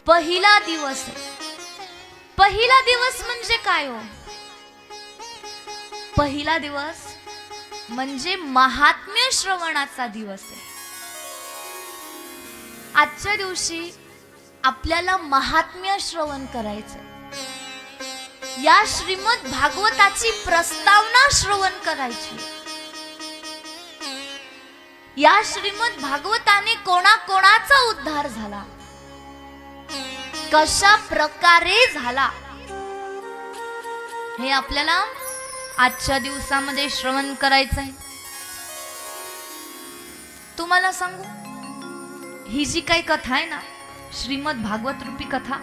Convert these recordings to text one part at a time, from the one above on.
पहिला दिवस आहे. पहिला दिवस म्हणजे काय हो? पहिला दिवस म्हणजे महात्म्य श्रवणाचा दिवस आहे. आजच्या दिवशी आपल्याला महात्म्य श्रवण करायचं. या श्रीमद भागवताची प्रस्तावना श्रवण करायची. या श्रीमद भागवताने कोणाकोणाचा उद्धार झाला, कशा प्रकारे झाला, हे आपल्याला आजच्या दिवसामध्ये श्रवण करायचंय. तुम्हाला सांगू, ही जी काही कथा आहे ना, श्रीमद भागवत रूपी कथा,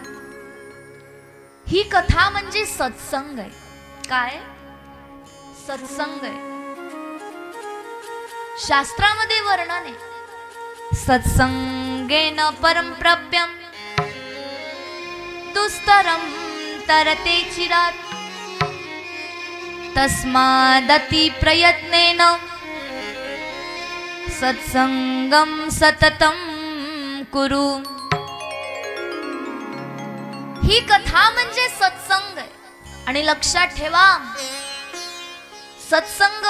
ही कथा म्हणजे सत्संग आहे. काय? सत्संग आहे. शास्त्रामध्ये वर्णन आहे, सत्संगेन परम प्राप्यम दुस्तरम तरते चिरात तस्मादति प्रयत्नेन सत्संगम सततम कुरु. ही कथा म्हणजे सत्संग आहे. आणि लक्षात ठेवा, सत्संग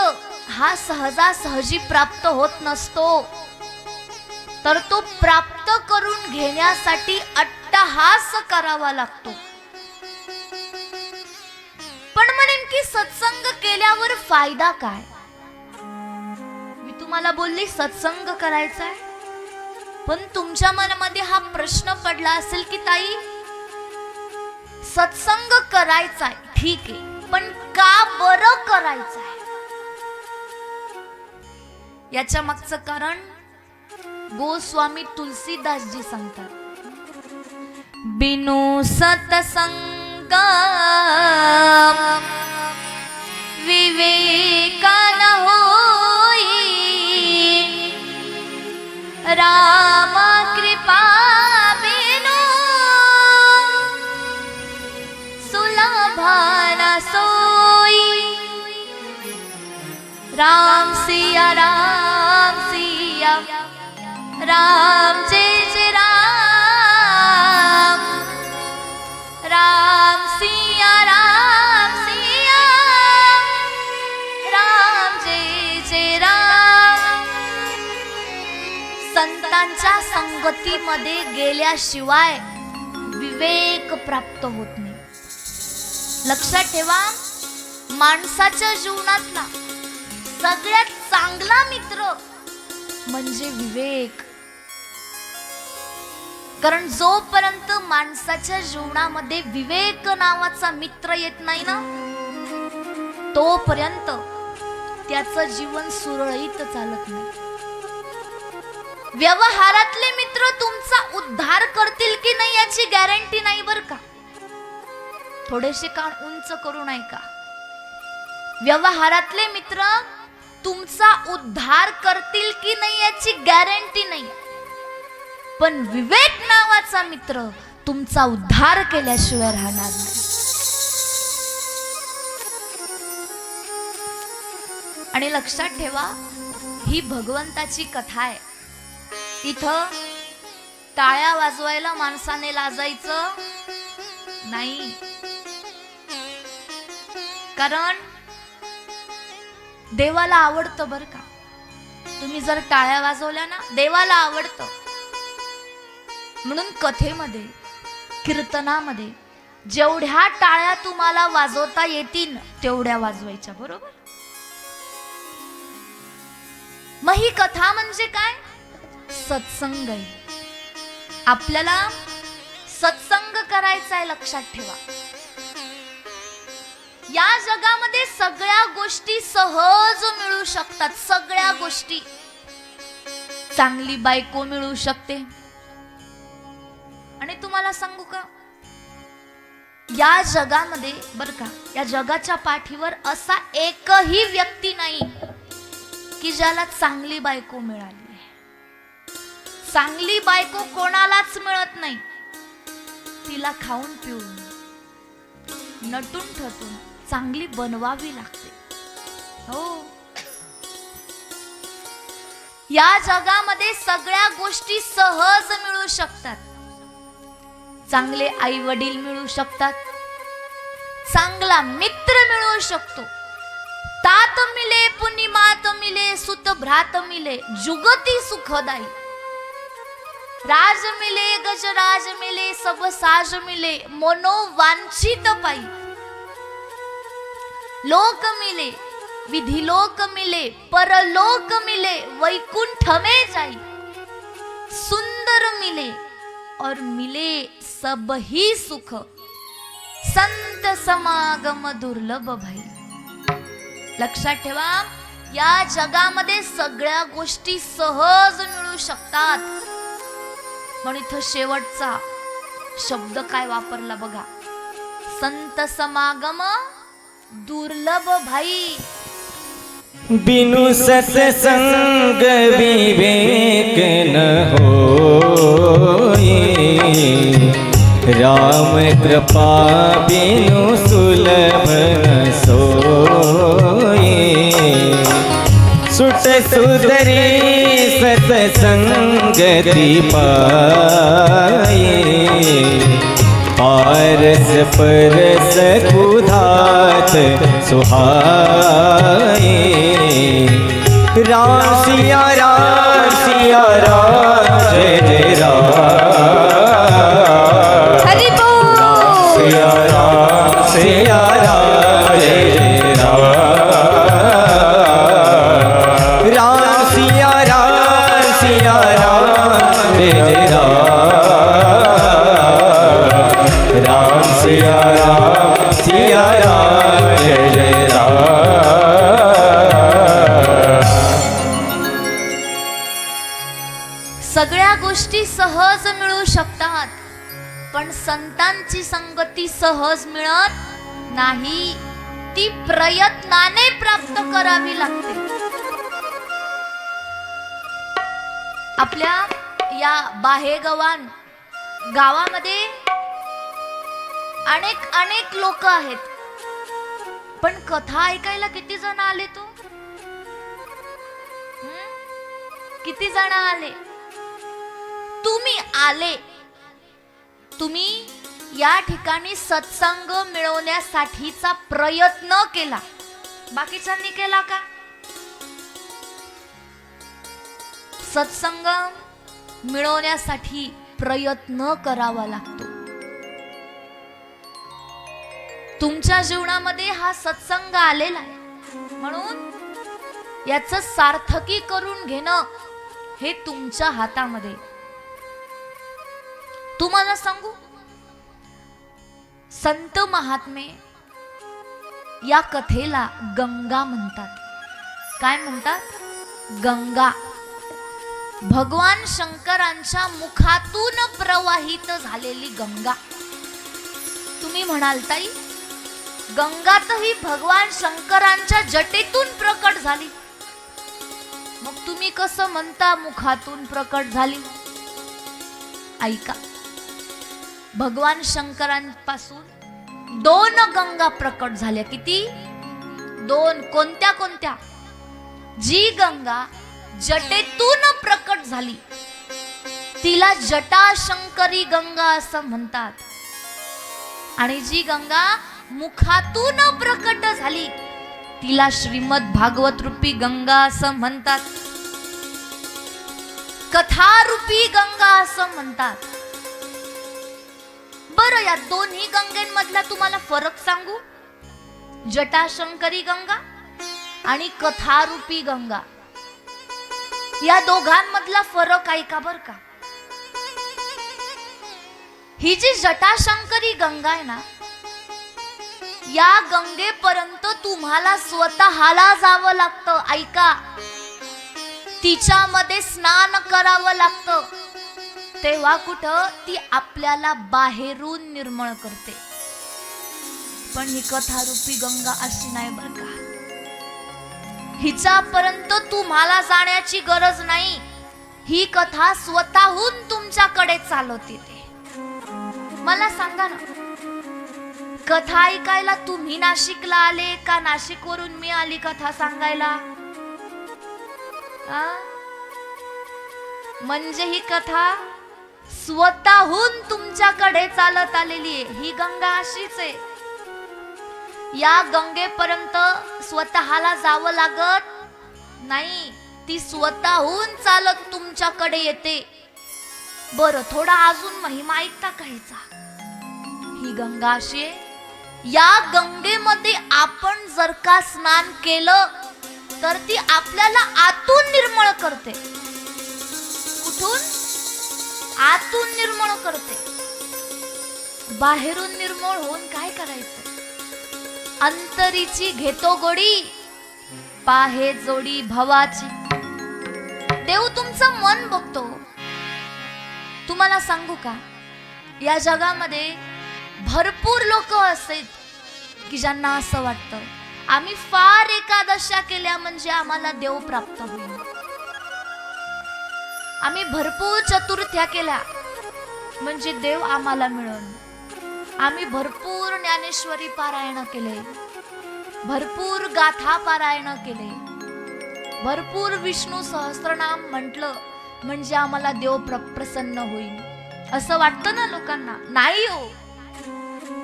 हा सहजासहजी प्राप्त होत नसतो, तर तो प्राप्त करून घेण्यासाठी अट्टहास करावा लागतो. पण म्हणेन की सत्संग केल्यावर फायदा काय? मी तुम्हाला बोलली सत्संग करायचा आहे, पण तुमच्या मनामध्ये हा प्रश्न पडला असेल की ताई, सत्संग करायचा आहे ठीक आहे, पण का बरं करायचं आहे? याच्या मागचं कारण गोस्वामी तुलसीदासजी सांगतात, बिनु सत्संग विवेका न होई, राम कृपा बिनु सुलभा न सोई. राम सिया राम सिया राम जय जय राम, राम सिया राम जय जय राम. संतांच्या संगतीमध्ये गेल्याशिवाय विवेक प्राप्त होत नाही. लक्षात ठेवा, माणसाच्या जीवनातला सगळ्यात चांगला मित्र म्हणजे विवेक. कारण जोपर्यंत माणसाच्या जीवनामध्ये विवेक नावाचा मित्र येत नाही ना, तोपर्यंत त्याचं जीवन सुरळीत चालत नाही. व्यवहारातले मित्र तुमचा उद्धार करतील की नाही याची गॅरंटी नाही बर का. थोडेसे कान उंच करू नये का. व्यवहारातले मित्र तुमचा उद्धार करतील की नाही याची गॅरंटी नाही, पण विवेक नावाचा मित्र तुमचा उद्धार केल्याशिवाय राहणार नाही. आणि लक्षात ठेवा, ही भगवंताची कथा आहे. इथं टाळ्या वाजवायला माणसाने लाजायचं नाही, कारण देवाला आवडतं बर का. तुम्ही जर टाळ्या वाजवल्या ना, देवाला आवडतं. म्हणून कथेमध्ये, कीर्तनामध्ये जेवढ्या टाळ्या तुम्हाला वाजवता येतील तेवढ्या वाजवायच्या, बरोबर. मग ही कथा म्हणजे काय? सत्संग आहे. आपल्याला सत्संग करायचा आहे. लक्षात ठेवा, या जगामध्ये सगळ्या गोष्टी सहज मिळू शकतात. सगळ्या गोष्टी. चांगली बायको मिळू शकते. आणि तुम्हाला सांगू का, या जगामध्ये बर का, या जगाच्या पाठीवर असा एकही व्यक्ती नाही की ज्याला चांगली बायको मिळाली. चांगली बायको कोणालाच मिळत नाही. तिला खाऊन पिऊन नटून ठटून चांगली बनवावी लागते. हो, या जगामध्ये सगळ्या गोष्टी सहज मिळू शकतात. चांगले आई वडील मिळू शकतात, चांगला मित्र मिळू शकतो, तात मिले पुनि मात मिले, सुत भ्रात मिले, जुगती सुखदाई. राज मिले गजराज मिले, सब साज मिले, मनोवांछित पाई. लोक मिले विधि लोक मिले, परलोक मिले, वैकुंठ में जाई. सुंदर मिले और मिले सब ही सुख, संत समागम दुर्लभ भाई. लक्षात ठेवा, या जगामध्ये सगळ्या गोष्टी सहज मिळू शकतात. म्हणून इथं शेवटचा शब्द काय वापरला बघा, संत समागम दुर्लभ भाई. बिनु सत्संग विवेक न होए, राम कृपा बिनु सुलभ न सोए. सुट सुधरी सत्संगति पाए, पारस परस कुधात सुहाए. राम सिया राम जय जय राम. हरि बोल. सिया राम जय जय राम. राम सिया राम जय जय राम. राम सिया राम जय जय राम. सगळ्या गोष्टी सहज मिळू शकतात, पण संतांची संगती सहज मिळत नाही. ती प्रयत्नाने प्राप्त करावी लागते. आपल्या या बाहेगावान गावामध्ये अनेक लोक आहेत, पण कथा ऐकायला किती जण आले तो? किती जण आले? तुम्ही आले, तुम्ही या ठिकाणी सत्संग मिळवण्यासाठीचा प्रयत्न केला. बाकीच्यांनी केला का? सत्संग मिळवण्यासाठी प्रयत्न करावा लागतो. तुमच्या जीवनामध्ये हा सत्संग आलेला आहे, म्हणून याचं सार्थकी करून घेणं हे तुमच्या हातामध्ये. तुम्हाला सांगू, संत महात्मे या कथेला गंगा म्हणतात. काय म्हणतात? गंगा. भगवान शंकरांच्या मुखातून प्रवाहित झालेली गंगा. तुम्ही म्हणाल ताई, गंगा तर ही भगवान शंकरांच्या जटेतून प्रकट झाली, मग तुम्ही कसं म्हणता मुखातून प्रकट झाली? ऐका, भगवान शंकरांपासून 2 गंगा प्रकट झाल्या. किती? 2. कोणत्या कोणत्या? जी गंगा जटेतून प्रकट झाली तिला जटाशंकरी गंगा असं म्हणतात, आणि जी गंगा मुखातून प्रकट झाली तिला श्रीमद भागवत रूपी गंगा असं म्हणतात, कथारूपी गंगा असं म्हणतात. बरं, या दोन्ही गंगेंमधला तुम्हाला फरक सांगू? जटाशंकरी गंगा आणि कथारूपी गंगा, या दोघांमधला फरक ऐका बर का. ही जी जटाशंकरी गंगा आहे ना, या गंगेपर्यंत तुम्हाला स्वतःला जावं लागतं. ऐका, तिच्यामध्ये स्नान करावं लागतं, तेव्हा कुठं ती आपल्याला बाहेरून निर्मळ करते. पण ही कथारूपी गंगा अशी नाही बर का. हिच्यापर्यंत तुम्हाला जाण्याची गरज नाही, ही कथा स्वतःहून तुमच्याकडे चालवते. ते मला सांगा ना, कथा ऐकायला तुम्ही नाशिकला आले का नाशिकवरून मी आली कथा सांगायला? आ? म्हणजे ही कथा स्वतःहून तुमच्याकडे चालत आलेली आहे. ही गंगा अशीच आहे. या गंगेपर्यंत स्वतःला जावं लागत नाही, ती स्वतःहून चालत तुमच्याकडे येते. बरं, थोडा अजून महिमा ऐकता कायचा. ही गंगा अशी आहे, या गंगेमध्ये आपण जर का स्नान केलं तर ती आपल्याला आतून निर्मळ करते. कुठून? आतून निर्मळ करते. बाहेरून निर्मळ होऊन काय करायचं? अंतरीची घेतो गोडी, पाहे जोडी भवाची. देव तुमचं मन बघतो. तुम्हाला सांगू का, या जगामध्ये भरपूर लोक असतात की ज्यांना असं वाटतं आम्ही फार एकादशा केल्या म्हणजे आम्हाला देव प्राप्त होईल. आम्ही भरपूर चतुर्थ्या केल्या म्हणजे देव आम्हाला मिळेल. आम्ही भरपूर ज्ञानेश्वरी पारायण केले, भरपूर गाथा पारायण केले, भरपूर विष्णू सहस्त्रनाम म्हटलं म्हणजे आम्हाला देव प्रसन्न होईल असं वाटतं ना लोकांना. नाही हो.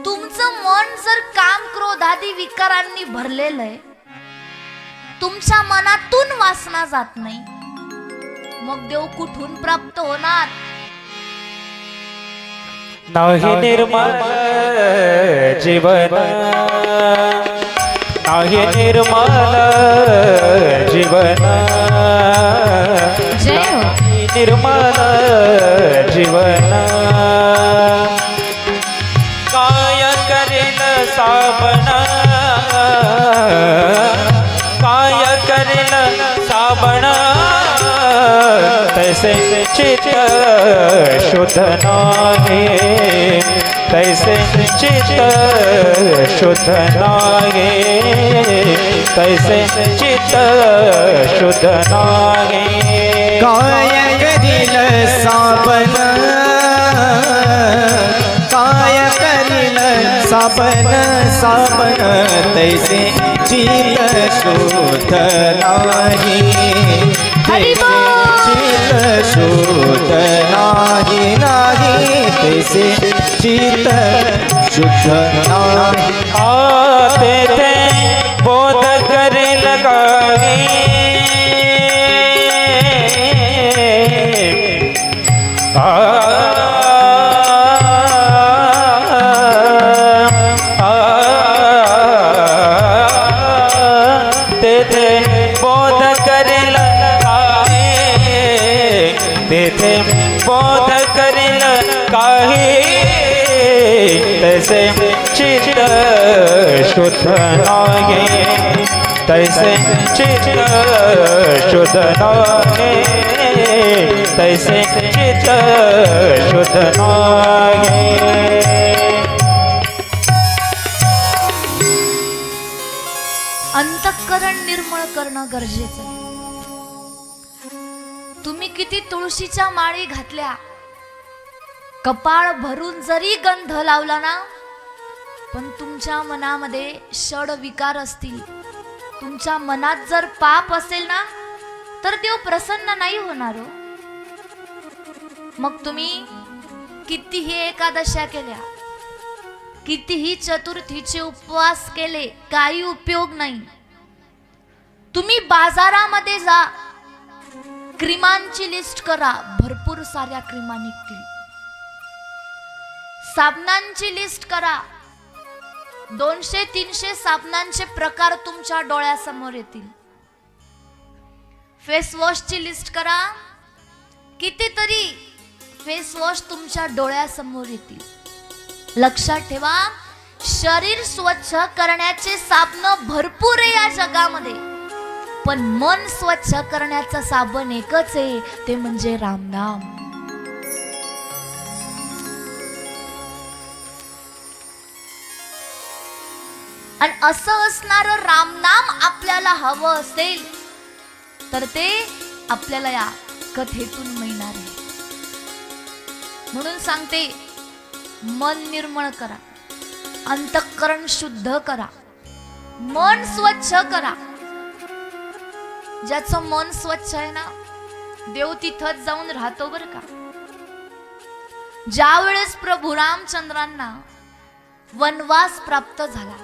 तुमचं मन जर काम क्रोधादी विकारांनी भरलेलं आहे, तुमच्या मनातून वासना जात नाही, मग देव कुठून प्राप्त होणार? नाही निर्मल जीवन, नाही निर्मल जीवन, जय हो. निर्मल जीवन. काय करेल साबण, काय करेल साबण, तैसे चित्त शुद्ध नाही, तैसे चित्त शुद्ध नाही, तैसे चित्त शुद्ध नाही. काय करील साबण, काय करील साबण, साबण तैसे चित्त शुद्ध नाही, चित्त शुद्ध नाही, नाही तैसे चित्त शुद्ध नाही. आते ते बोध करे लगाई, तेथे बोध करेल तेथे बोध करेल काही, तैसे चित्त शुद्ध नाही, तैसे चित्त शुद्ध नाही, तैसे चित्त शुद्ध नाही. अंतःकरण निर्मळ करणं गरजेचं आहे. तुम्ही किती तुळशीच्या माळी घातल्या, कपाळ भरून जरी गंध लावला ना, पण तुमच्या मनामध्ये षड विकार असतील, तुमच्या मनात जर पाप असेल ना, तर देव प्रसन्न नाही होणार हो. मग तुम्ही कितीही एकादशा केल्या, कितीही चतुर्थीचे उपवास केले, काही उपयोग नाही. तुम्ही बाजारामध्ये जा, क्रीमांची लिस्ट करा, भरपूर साऱ्या क्रीमा निघतील. साबणांची लिस्ट करा, 200-300 साबणांचे प्रकार तुमच्या डोळ्यासमोर येतील. फेस वॉशची लिस्ट करा, कितीतरी फेस वॉश तुमच्या डोळ्यासमोर येतील. लक्षात ठेवा, शरीर स्वच्छ करण्याचे साबण भरपूर आहे या जगामध्ये, पण मन स्वच्छ करण्याचं साबण एकच आहे, ते म्हणजे रामनाम. आणि असं असणारं रामनाम आपल्याला हवं असेल तर ते आपल्याला या कथेतून मिळणार आहे. म्हणून सांगते, मन निर्मळ करा, अंतःकरण शुद्ध करा, मन स्वच्छ करा. ज्याचं मन स्वच्छ आहे ना, देव तिथंच जाऊन राहतो बर का. ज्या वेळेस प्रभू रामचंद्रांना वनवास प्राप्त झाला,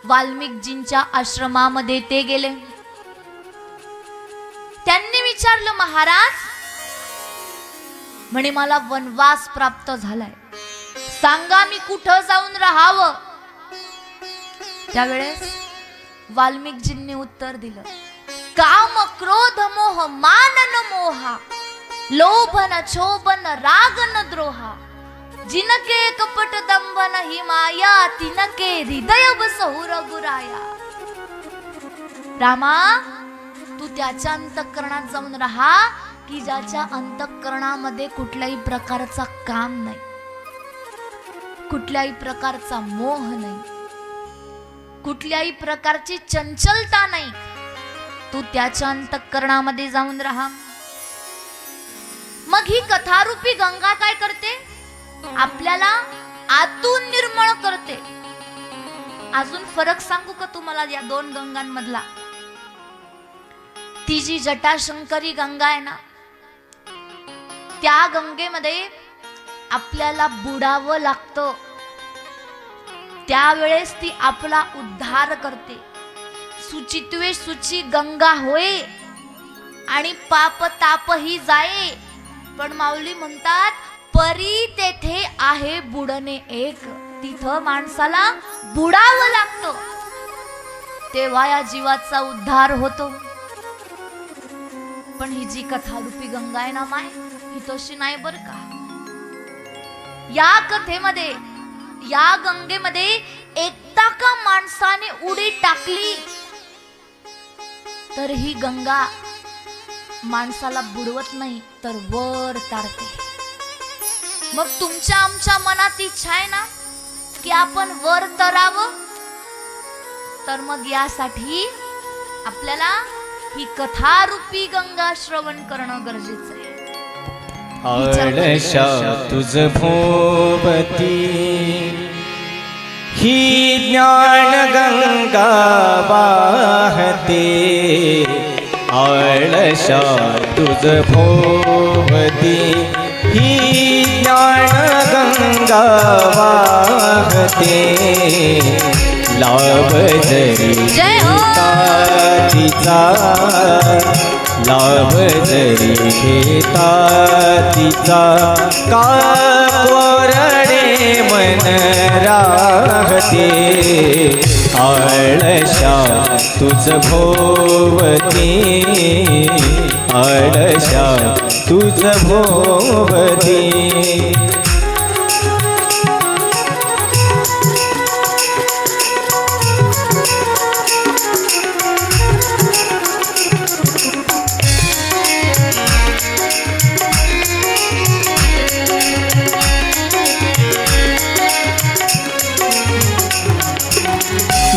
वाल्मिकजींच्या आश्रमामध्ये ते गेले. त्यांनी विचारलं, महाराज म्हणे मला वनवास प्राप्त झालाय, सांगा मी कुठं जाऊन राहावं. त्यावेळेस वाल्मिकजींनी उत्तर दिलं, काम क्रोध मोह मानन मोहा, लोभन क्षोभन रागन द्रोहा, जिनके कपट दंभन ही माया, तिनके हृदय बसहु रघुराया. रामा, तू त्याच्या अंतःकरणात जाऊन राहा की ज्याच्या अंतःकरणामध्ये कुठल्याही प्रकारचा काम नाही, कुठल्याही प्रकारचा मोह नाही, कुठल्याही प्रकारची चंचलता नाही. तू त्याच्या अंतःकरणामध्ये जाऊन राहा. मग ही कथारूपी गंगा काय करते? आपल्याला आतून निर्मळ करते. अजून फरक सांगू का तुम्हाला या दोन गंगांमधला? ती जी जटाशंकरी गंगा आहे ना, त्या गंगेमध्ये आपल्याला बुडावं लागतं. त्यावेळेस ती आपला उद्धार करते. सुचित्वे सुची गंगा होय आणि पाप तापही जाये. पण माऊली म्हणतात, परी तेथे आहे बुडणे एक. तिथं माणसाला बुडावं लागतं, तेव्हा या जीवाचा उद्धार होतो. पण ही जी कथारूपी गंगा आहे ना माय, ही तशी नाही बर का. या कथेमध्ये, या गंगेमध्ये एकदा का माणसाने उडी टाकली तर ही गंगा माणसाला बुडवत नाही, तर वर तारते. मग तुमच्या आमच्या मनात इच्छा आहे ना की आपण वर तरावं, तर मग यासाठी आपल्याला ही कथारूपी गंगा श्रवण करणं गरजेचं आहे. आळशा तुझ भोवती ही ज्ञान गंगा वाहते. आळशा तुझ भोवती ही ज्ञान गंगा वाहते. लाभ जरी जय हो. तिचा लाभ जरी घेता तिचा, का कोरडे मन राहते. आळशा तुझ भोवती, आळशा तुझ भोवती.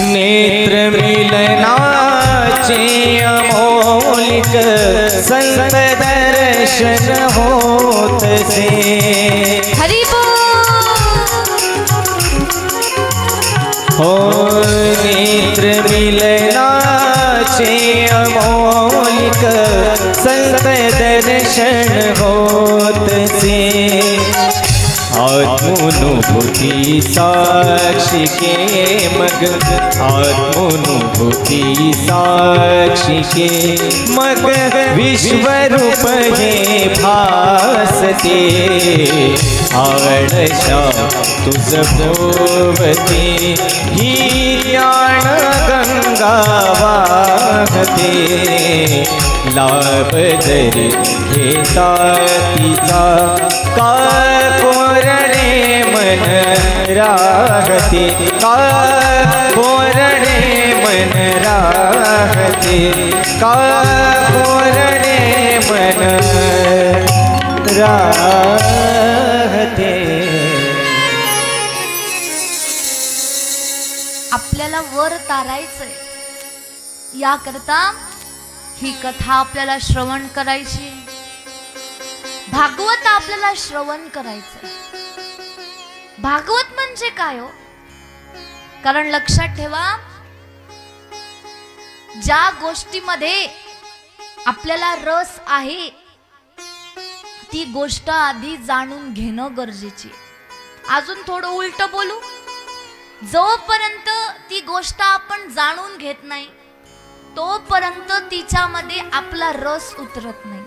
नेत्र मिलनाचे अमोलिक संत दर्शन होतसे. हरी हो नेत्र मिलनाचे अमोलिक संत दर्शन होतसे. आत्मनुभूती साक्षी के मग, आत्मनुभूती साक्षी के मग, विश्वरूप हे भासते. आळशा तुझ भोवती ही ज्ञान गंगा वाहते. लाभ जरी घेता तिचा, का कोरडे मन राहते. का कोरडे मन राहते. का कोरडे मन राहते. आपल्याला वर तारायचंय, याकरता ही कथा आपल्याला श्रवण करायची. भागवत आपल्याला श्रवण करायचंय. भागवत म्हणजे काय हो? कारण लक्षात ठेवा, ज्या गोष्टीमध्ये आपल्याला रस आहे ती गोष्ट आधी जाणून घेणं गरजेची. अजून थोडं उलट बोलू, जोपर्यंत ती गोष्ट आपण जाणून घेत नाही तोपर्यंत तिच्यामध्ये आपला रस उतरत नाही.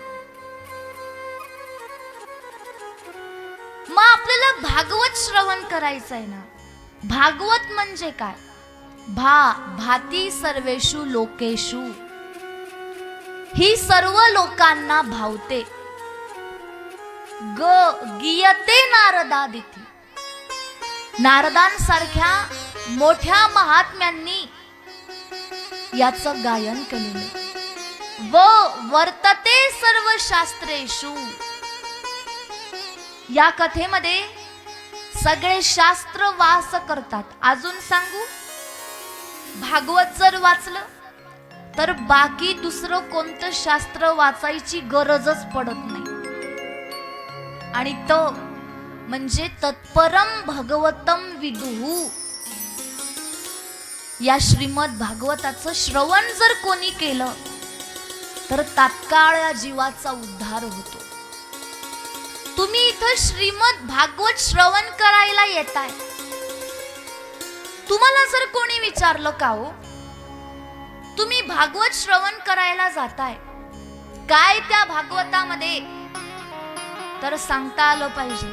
मग आपल्याला भागवत श्रवण करायचं आहे ना. भागवत म्हणजे काय? भाती सर्वेषु लोकेषु, ही सर्व लोकांना भावते. गीयते नारदादिती, नारदांसारख्या मोठ्या महात्म्यांनी याचं गायन केलेलं. वर्तते सर्व शास्त्रेषु, या कथेमध्ये सगळे शास्त्र वास करतात. अजून सांगू, भागवत जर वाचलं तर बाकी दुसरं कोणतं शास्त्र वाचायची गरजच पडत नाही. आणि तो म्हणजे तत्परम भगवतम विदुहु, या श्रीमद भागवताचं श्रवण जर कोणी केलं तर तात्काळ या जीवाचा उद्धार होतो. तुम्ही इथं श्रीमद भागवत श्रवण करायला येताय, तुम्हाला जर कोणी विचारलं का हो तुम्ही भागवत श्रवण करायला जाताय, काय त्या भागवतामध्ये, तर सांगता आलं पाहिजे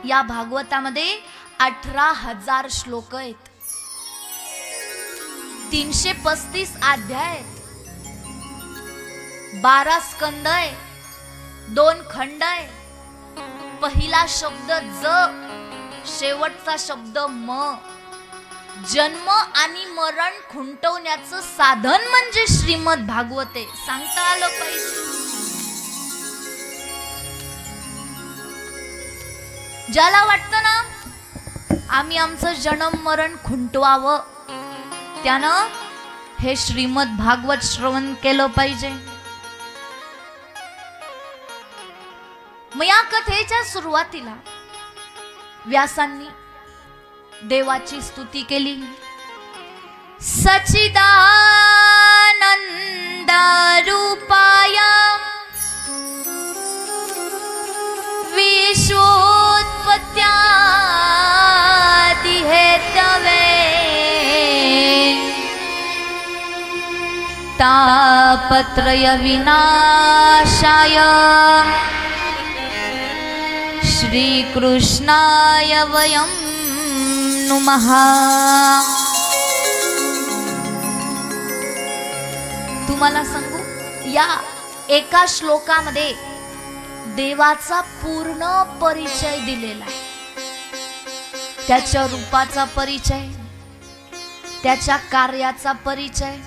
या भागवतामध्ये 18,000 श्लोक आहेत, 335 अध्याय आहेत, 12 स्कंद आहे, 2 खंड आहे. पहिला शब्द ज, शेवटचा शब्द म. जन्म आणि मरण खुंटवण्याचं साधन म्हणजे श्रीमद भागवत आहे. सांगता आलं पाहिजे. ज्याला वाटतं ना आम्ही आमचं जन्म मरण खुंटवावं, त्यानं हे श्रीमद भागवत श्रवण केलं पाहिजे. मग या कथेच्या सुरुवातीला व्यासांनी देवाची स्तुती केली. सच्चिदानंद रूपाय विश्वोत्पत्त्यादि हेतवे तापत्रय विनाशाय श्री कृष्णाय वयं नुमः. तुम्हाला सांगू, या एका श्लोकामध्ये देवाचा पूर्ण परिचय दिलेला आहे. त्याच्या रूपाचा परिचय, त्याच्या कार्याचा परिचय,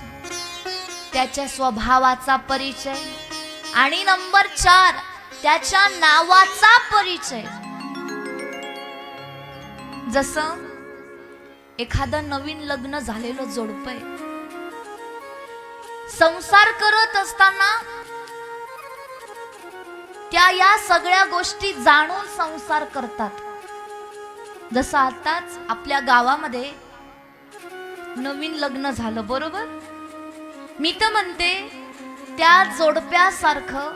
त्याच्या स्वभावाचा परिचय, आणि नंबर 4 त्याच्या नावाचा परिचय. जसं एखादं नवीन लग्न झालेलं जोडपं आहे, संसार करत असताना त्या या सगळ्या गोष्टी जाणून संसार करतात. जसं आताच आपल्या गावामध्ये नवीन लग्न झालं, बरोबर, मी तर म्हणते त्या जोडप्यासारखं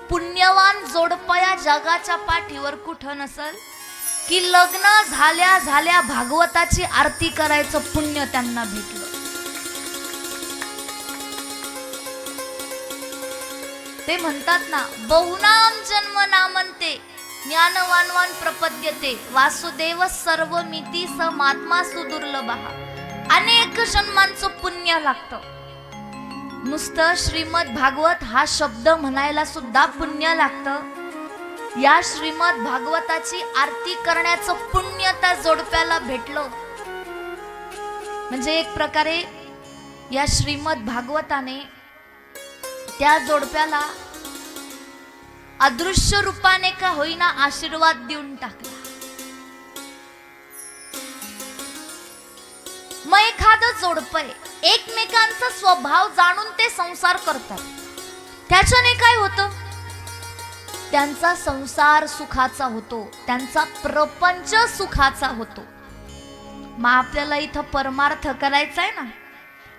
पुण्यवान जोडपं या जगाच्या पाठीवर कुठं नसल की लग्न झाल्या झाल्या भागवताची आरती करायचं पुण्य त्यांना भेटलं. ते म्हणतात ना, बहुनाम जन्म नामंते ज्ञानवानवान प्रपद्यते वासुदेव सर्वमिती स महात्मा सुदुर्लभः. अनेक जन्मांचं पुण्य लागतं. नुसतं श्रीमद भागवत हा शब्द म्हणायला सुद्धा पुण्य लागतं. या श्रीमद भागवताची आरती करण्याचं पुण्य त्या जोडप्याला भेटलं. म्हणजे एक प्रकारे या श्रीमद भागवताने त्या जोडप्याला अदृश्य रूपाने का होईना आशीर्वाद देऊन टाकला. मग एखादं जोडपं एकमेकांचा स्वभाव जाणून ते संसार करतात. त्याच्याने काय होतं? त्यांचा संसार सुखाचा होतो, त्यांचा प्रपंच सुखाचा होतो. मग आपल्याला इथं परमार्थ करायचा आहे ना,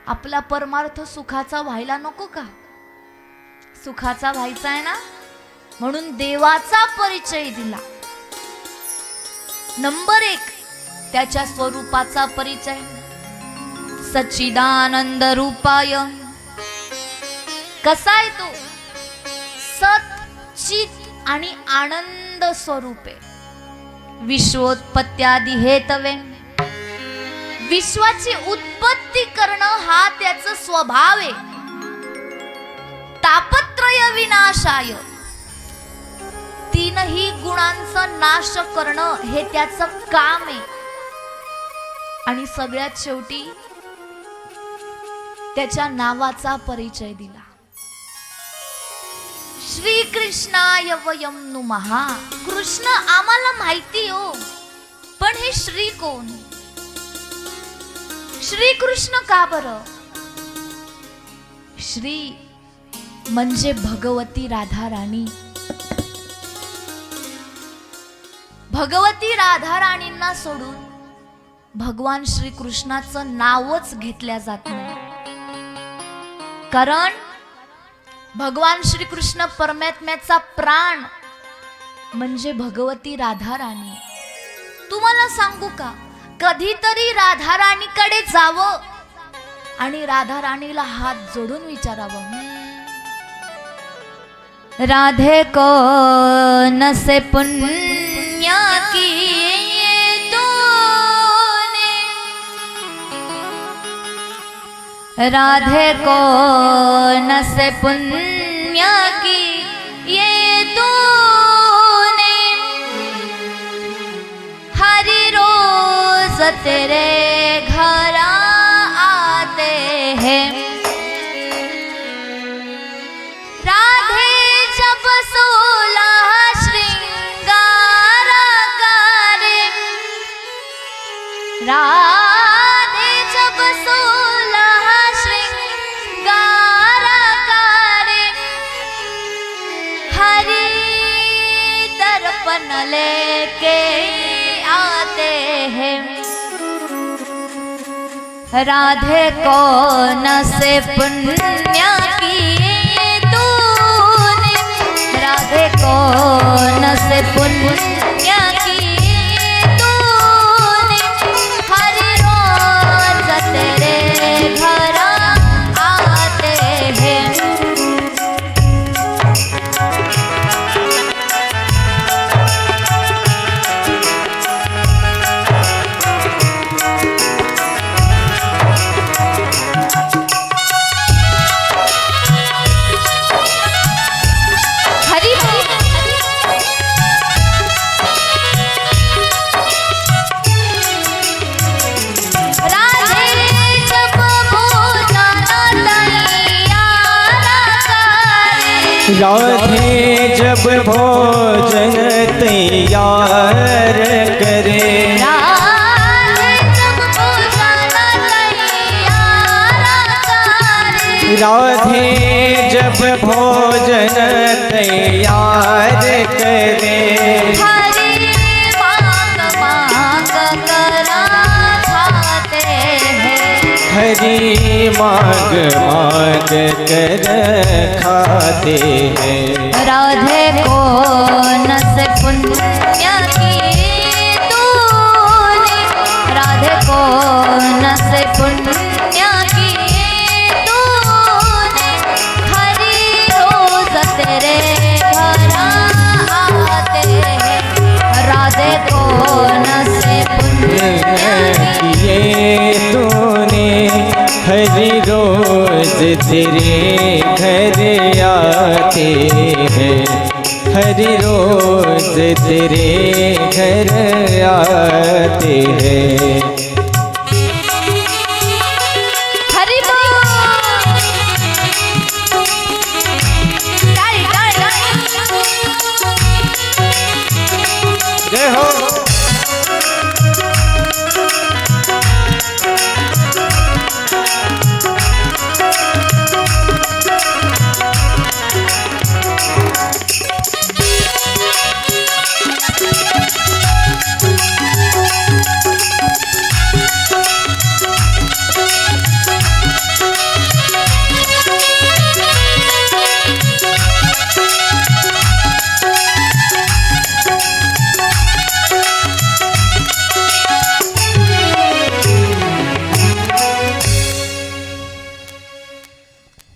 आपला परमार्थ सुखाचा व्हायला नको का? सुखाचा व्हायचा आहे ना, म्हणून देवाचा परिचय दिला. नंबर 1 त्याच्या स्वरूपाचा परिचय. सच्चिदानंद रूपाय. कसा आहे तो? सत चित आणि आनंद स्वरूपे. विश्वोत्पत्त्यादी हेतवे. विश्वाची उत्पत्ती करणं हा त्याचा स्वभाव आहे. तापत्रय विनाशाय. तीनही गुणांचा नाश करणं हे त्याचं काम आहे. आणि सगळ्यात शेवटी त्याच्या नावाचा परिचय दिला. श्री कृष्णाय वयं नुमः. कृष्ण आम्हाला माहिती हो, पण हे श्री कोण? श्री कृष्ण का बरं? श्री म्हणजे भगवती राधा राणी. भगवती राधा राणींना सोडून भगवान श्री कृष्णाचं नावच घेतल्या जात नाही. कारण भगवान श्री कृष्ण परमात्म्याचा प्राण म्हणजे भगवती राधा राणी. तुम्हाला सांगू का, कधीतरी राधा राणीकडे जावं आणि राधा राणीला हात जोडून विचारावं, राधे को नसे पुण्य किए तूने, राधे को नसे पुण्य किए तूने, हरि रोज तेरे घर आते हैं, राधे जब 16 श्रृंगार करे, राधे जब 16 श्रृंगार करे, हरि दर्पण लेके आते हैं, राधे कौन से पुण्य किए तूने, राधे कौन से पुण्य किए तूने, हर रोज तेरे घर आते हैं. राधे जब भोजन तैयार करे, राधे जब भोजन तैयार करे, हरि मांग मांग कर खाते हैं, हरि मांग मांग कर खाते हैं, राधे कौन से पुण्य किए तूने, राधे कौन से पुण्य किए तूने, हरि रोज तेरे घर आते हैं, राधे कौन से पुण्य किए तूने, हरि रोज तेरे घर आते हैं, हरि रोज तेरे घर आते हैं. हरि बोल. जय हो.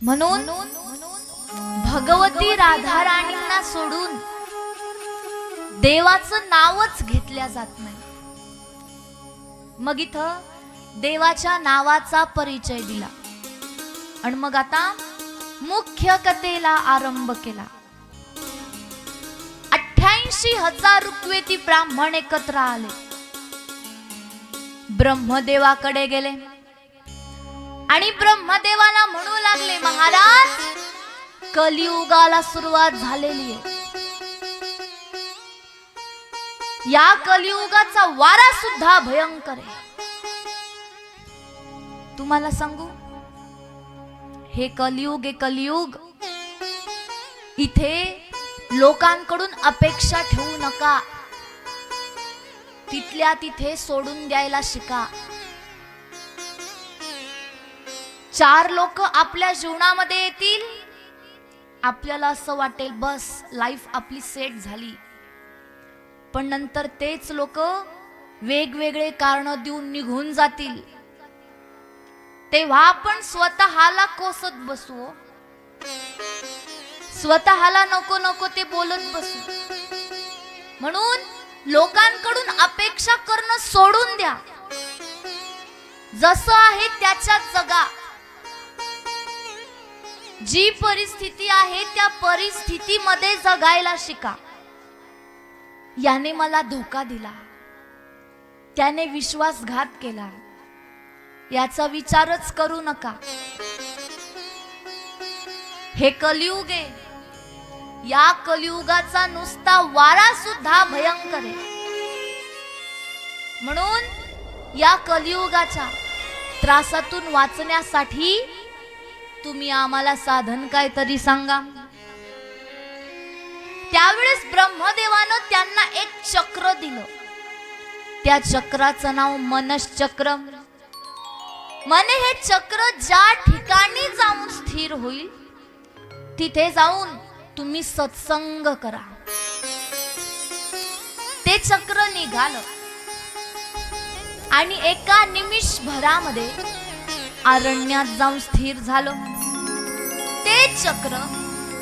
म्हणून भगवती राधाराणींना सोडून देवाचं नावच घेतल्या जात नाही. मग इथं देवाच्या नावाचा परिचय दिला आणि मग आता मुख्य कथेला आरंभ केला. 88,000 ऋग्वेदी ब्राह्मण एकत्र आले, ब्रह्मदेवाकडे गेले आणि ब्रह्मदेवाला म्हणू लागले, महाराज कलियुगाला सुरुवात झालेली आहे. या कलियुगाचा वारा सुद्धा भयंकर आहे. तुम्हाला सांगू, हे कलियुग आहे, कलियुग. इथे लोकांकडून अपेक्षा ठेवू नका, तिथल्या तिथे सोडून द्यायला शिका. 4 लोक आपल्या जीवनामध्ये येतील, आपल्याला असं वाटेल बस लाईफ आपली सेट झाली, पण नंतर तेच लोक वेगवेगळे कारण देऊन निघून जातील. तेव्हा आपण स्वतःला कोसत बसू, स्वतःला नको नको ते बोलत बसू. म्हणून लोकांकडून अपेक्षा करणं सोडून द्या. जसं आहे त्याच्यात जगा. जी परिस्थिती आहे त्या परिस्थितीमध्ये जगायला शिका. याने मला धोका दिला, त्याने विश्वासघात केला, याचा विचारच करू नका. हे कलियुग आहे, या कलियुगाचा नुसता वारा सुद्धा भयंकर आहे. म्हणून या कलियुगाच्या त्रासातून वाचण्यासाठी तुम्ही आम्हाला साधन काय तरी सांगा. त्यावेळेस ब्रह्मदेवानं त्यांना एक चक्र दिलं. त्या चक्राचं नाव मनश्चक्र. म्हणे हे चक्र ज्या ठिकाणी जाऊन स्थिर होईल तिथे जाऊन तुम्ही सत्संग करा. ते चक्र निघालं आणि एका निमिषभरामध्ये अरण्यात जाऊन स्थिर झालं. ते चक्र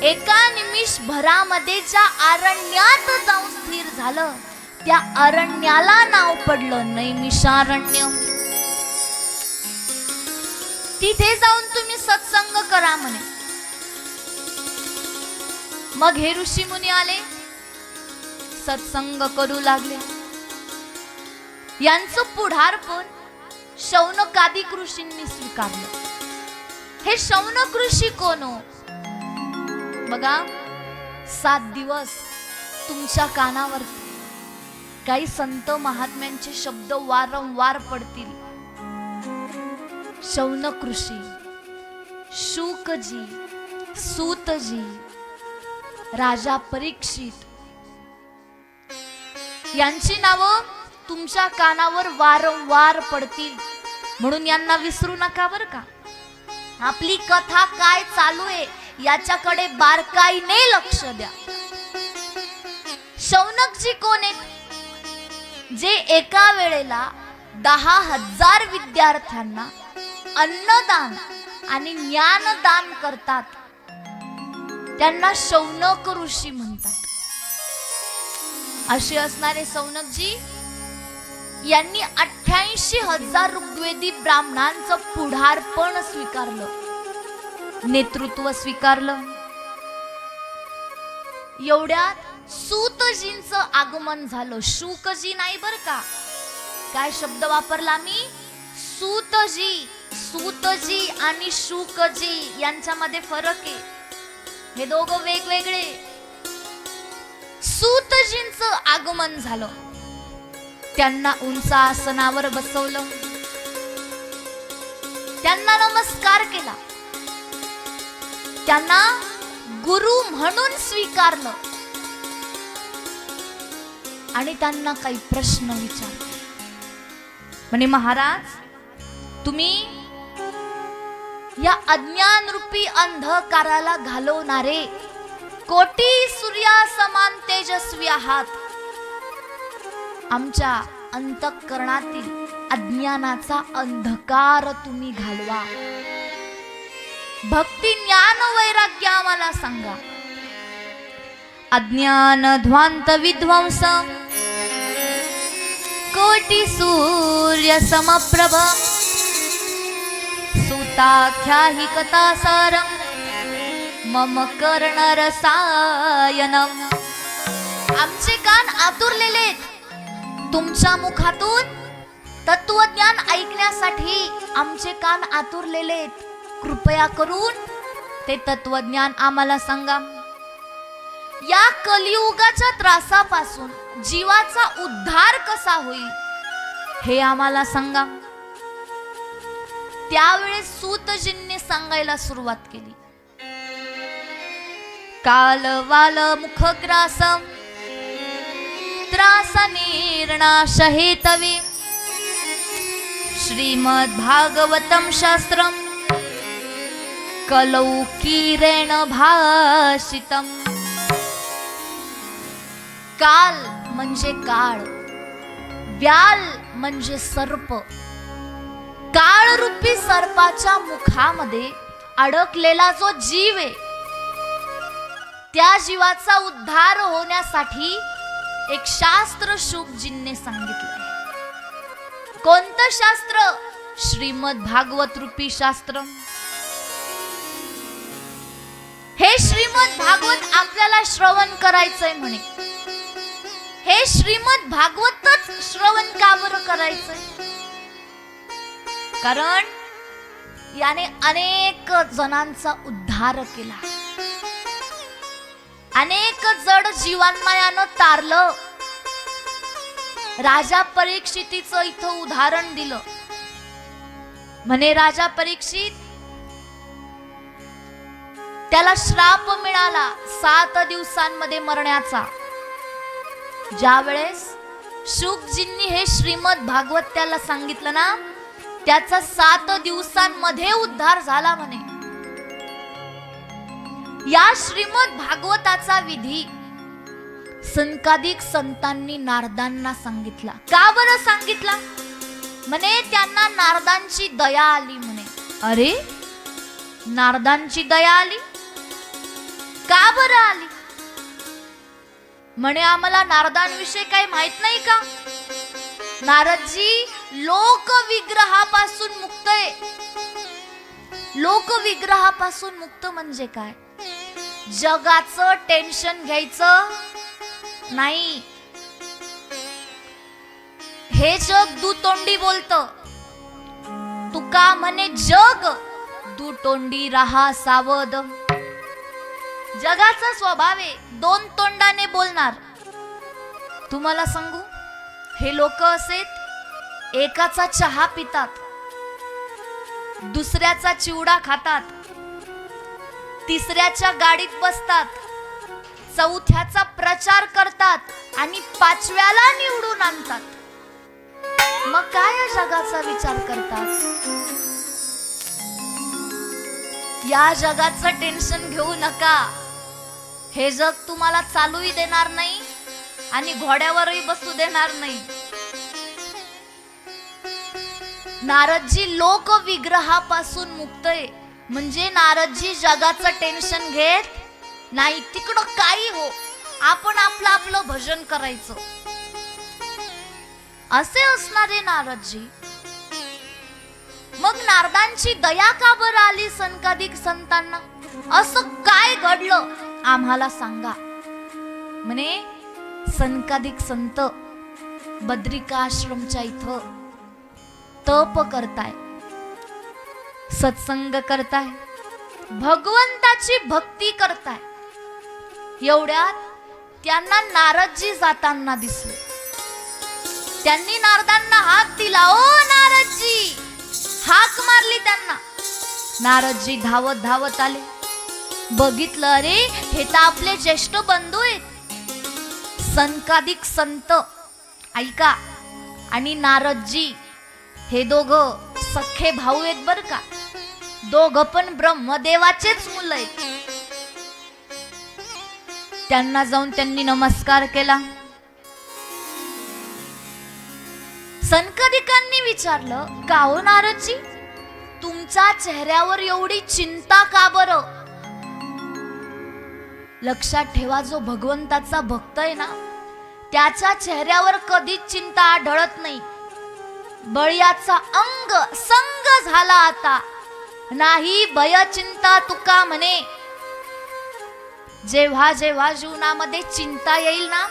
एका निमिषभरामध्ये ज्या अरण्यात जाऊन स्थिर झालं, त्या अरण्याला नाव पडलं नैमिषारण्य. तिथे जाऊन तुम्ही सत्संग करा म्हणे. मग हे ऋषी मुनी आले, सत्संग करू लागले. यांचं पुढारपण शौनकादिक ऋषींनी स्वीकारलं. हे शौनक ऋषी कोण हो? बघा, 7 दिवस तुमच्या कानावर काही संत महात्म्यांचे शब्द वारंवार पडतील. शौनक ऋषी, शुकजी, सूतजी, राजा परीक्षित यांची नावं तुमच्या कानावर वारंवार पडतील. म्हणून यांना विसरू नका बरं का. आपली कथा काय चालू आहे याच्याकडे बारकाईने लक्ष द्या. शौनकजी कोण आहेत? जे एका वेळेला 10,000 विद्यार्थ्यांना अन्नदान आणि ज्ञानदान करतात. त्यांना शौनक ऋषी म्हणतात. असे असणारे शौनकजी यांनी 88,000 ऋग्वेदी ब्राह्मणांचं पुढारपण स्वीकारलं, नेतृत्व स्वीकारलं. एवढ्यात सूतजींचं आगमन झालं. शुकजी नाही बर का, काय शब्द वापरला मी? सूतजी. सूतजी आणि शुकजी यांच्यामध्ये फरक आहे. हे दोघं वेगवेगळे. सूतजींचं आगमन झालं. त्यांना उंच आसनावर बसवलं, त्यांना नमस्कार केला, त्यांना गुरु म्हणून स्वीकारलं आणि त्यांना काही प्रश्न विचारले. म्हणे, महाराज तुम्ही या अज्ञान रूपी अंधकाराला घालवणारे कोटी सूर्या समान तेजस्वी आहात. आमच्या अंतःकरणातील अज्ञानाचा अंधकार तुम्ही घालवा. भक्ती ज्ञान वैराग्य आम्हाला सांगा. अज्ञान ध्वांत विध्वंस कोटी सूर्य समप्रभ सुताख्याहि कथासारम मम कर्ण रसायनम. आमचे कान आतुरलेले आहेत तुमच्या मुखातून तत्वज्ञान ऐकण्यासाठी. आमचे कान आतुरलेले आहेत, कृपया करून ते तत्वज्ञान आम्हाला सांगा. या कलियुगाच्या त्रासापासून जीवाचा उद्धार कसा होईल हे आम्हाला सांगा. त्यावेळेस सूतजींनी सांगायला सुरुवात केली. काल वाल मुखग्रासम त्रास निर्नाश हेतवे श्रीमद् भागवतम शास्त्रम कलौकीरेण भाषितम. काल म्हणजे काळ, व्याल म्हणजे सर्प. काळ रूपी सर्पाच्या मुखामध्ये अडकलेला जो जीव आहे त्या जीवाचा उद्धार होण्यासाठी एक शास्त्र शुकजींनी सांगितलं. कोणतं शास्त्र? श्रीमद् भागवत रूपी शास्त्र. हे श्रीमद् भागवत आपल्याला श्रवण करायचंय म्हणे. हे श्रीमद् भागवतच श्रवण का बरं करायचंय? कारण याने अनेक जणांचा उद्धार केला, अनेक जड जीवांना यानं तारलं. राजा परीक्षितीचं इथं उदाहरण दिलं. म्हणे राजा परीक्षित, त्याला श्राप मिळाला 7 दिवसांमध्ये मरण्याचा. ज्या वेळेस शुकजींनी हे श्रीमद् भागवत त्याला सांगितलं ना, त्याचा 7 दिवसांमध्ये उद्धार झाला म्हणे. या श्रीमद् भागवताचा विधी सनकादिक संतांनी नारदांना सांगितला. का बरं सांगितला? म्हणे त्यांना नारदांची दया आली म्हणे. अरे, नारदांची दया आली? का बरं आली? म्हणे आम्हाला नारदांविषयी काही माहित नाही का? नारदजी लोक विग्रहापासून मुक्त आहे. लोक विग्रहापासून मुक्त म्हणजे काय? जगाचं टेन्शन घ्यायचं नाही. हे जग दुतोंडी बोलतं. तुका म्हणे जग दुतोंडी राहा सावध. जगाचा स्वभाव आहे 2 तोंडाने बोलणार. तुम्हाला सांगू, हे लोक असेत, एकाचा चहा पितात, दुसऱ्याचा चिवडा खातात, तिसऱ्याच्या गाडीत बसतात, चौथ्याचा प्रचार करतात आणि 5व्याला निवडून आणतात. मग काय या जगाचा विचार करतात? या जगाचं टेन्शन घेऊ नका. हे जग तुम्हाला चालूही देणार नाही आणि घोड्यावरही बसू देणार नाही. नारदजी लोक विग्रहापासून मुक्त आहे. म्हणजे नारदजी जगाचं टेन्शन घेत नाही. तिकडं काही हो, आपण आपलं भजन करायचं, असे असणारे नारदजी. मग नारदांची दया का बरं आली सनकादिक संतांना? असं काय घडलं आम्हाला सांगा. म्हणे सनकादिक संत बद्रिकाश्रमच्या इथं तप करताय, सत्संग करताय, भगवंताची भक्ती करताय. एवढ्यात त्यांना नारदजी जाताना दिसले. त्यांनी नारदांना हाक दिला. ओ नारदजी, हाक मारली त्यांना. नारदजी धावत धावत आले. बघितलं, अरे हे तर आपले ज्येष्ठ बंधू आहेत, सनकादिक संत. ऐका, आणि नारदजी हे दोघं सख्खे भाऊ आहेत बर का. दोघं पण ब्रह्मदेवाचेच मुलं आहेत. त्यांना जाऊन त्यांनी नमस्कार केला. सनकादिकांनी विचारलं, का हो नारदजी, तुमच्या चेहऱ्यावर एवढी चिंता का बरं? लक्षात ठेवा, जो भगवंताचा भक्त आहे ना, त्याच्या चेहऱ्यावर कधीच चिंता आढळत नाही. बळीयाचा अंग संग झाला आता, नाही भय चिंता तुका म्हणे. जेव्हा जेव्हा जीवनामध्ये चिंता येईल ना,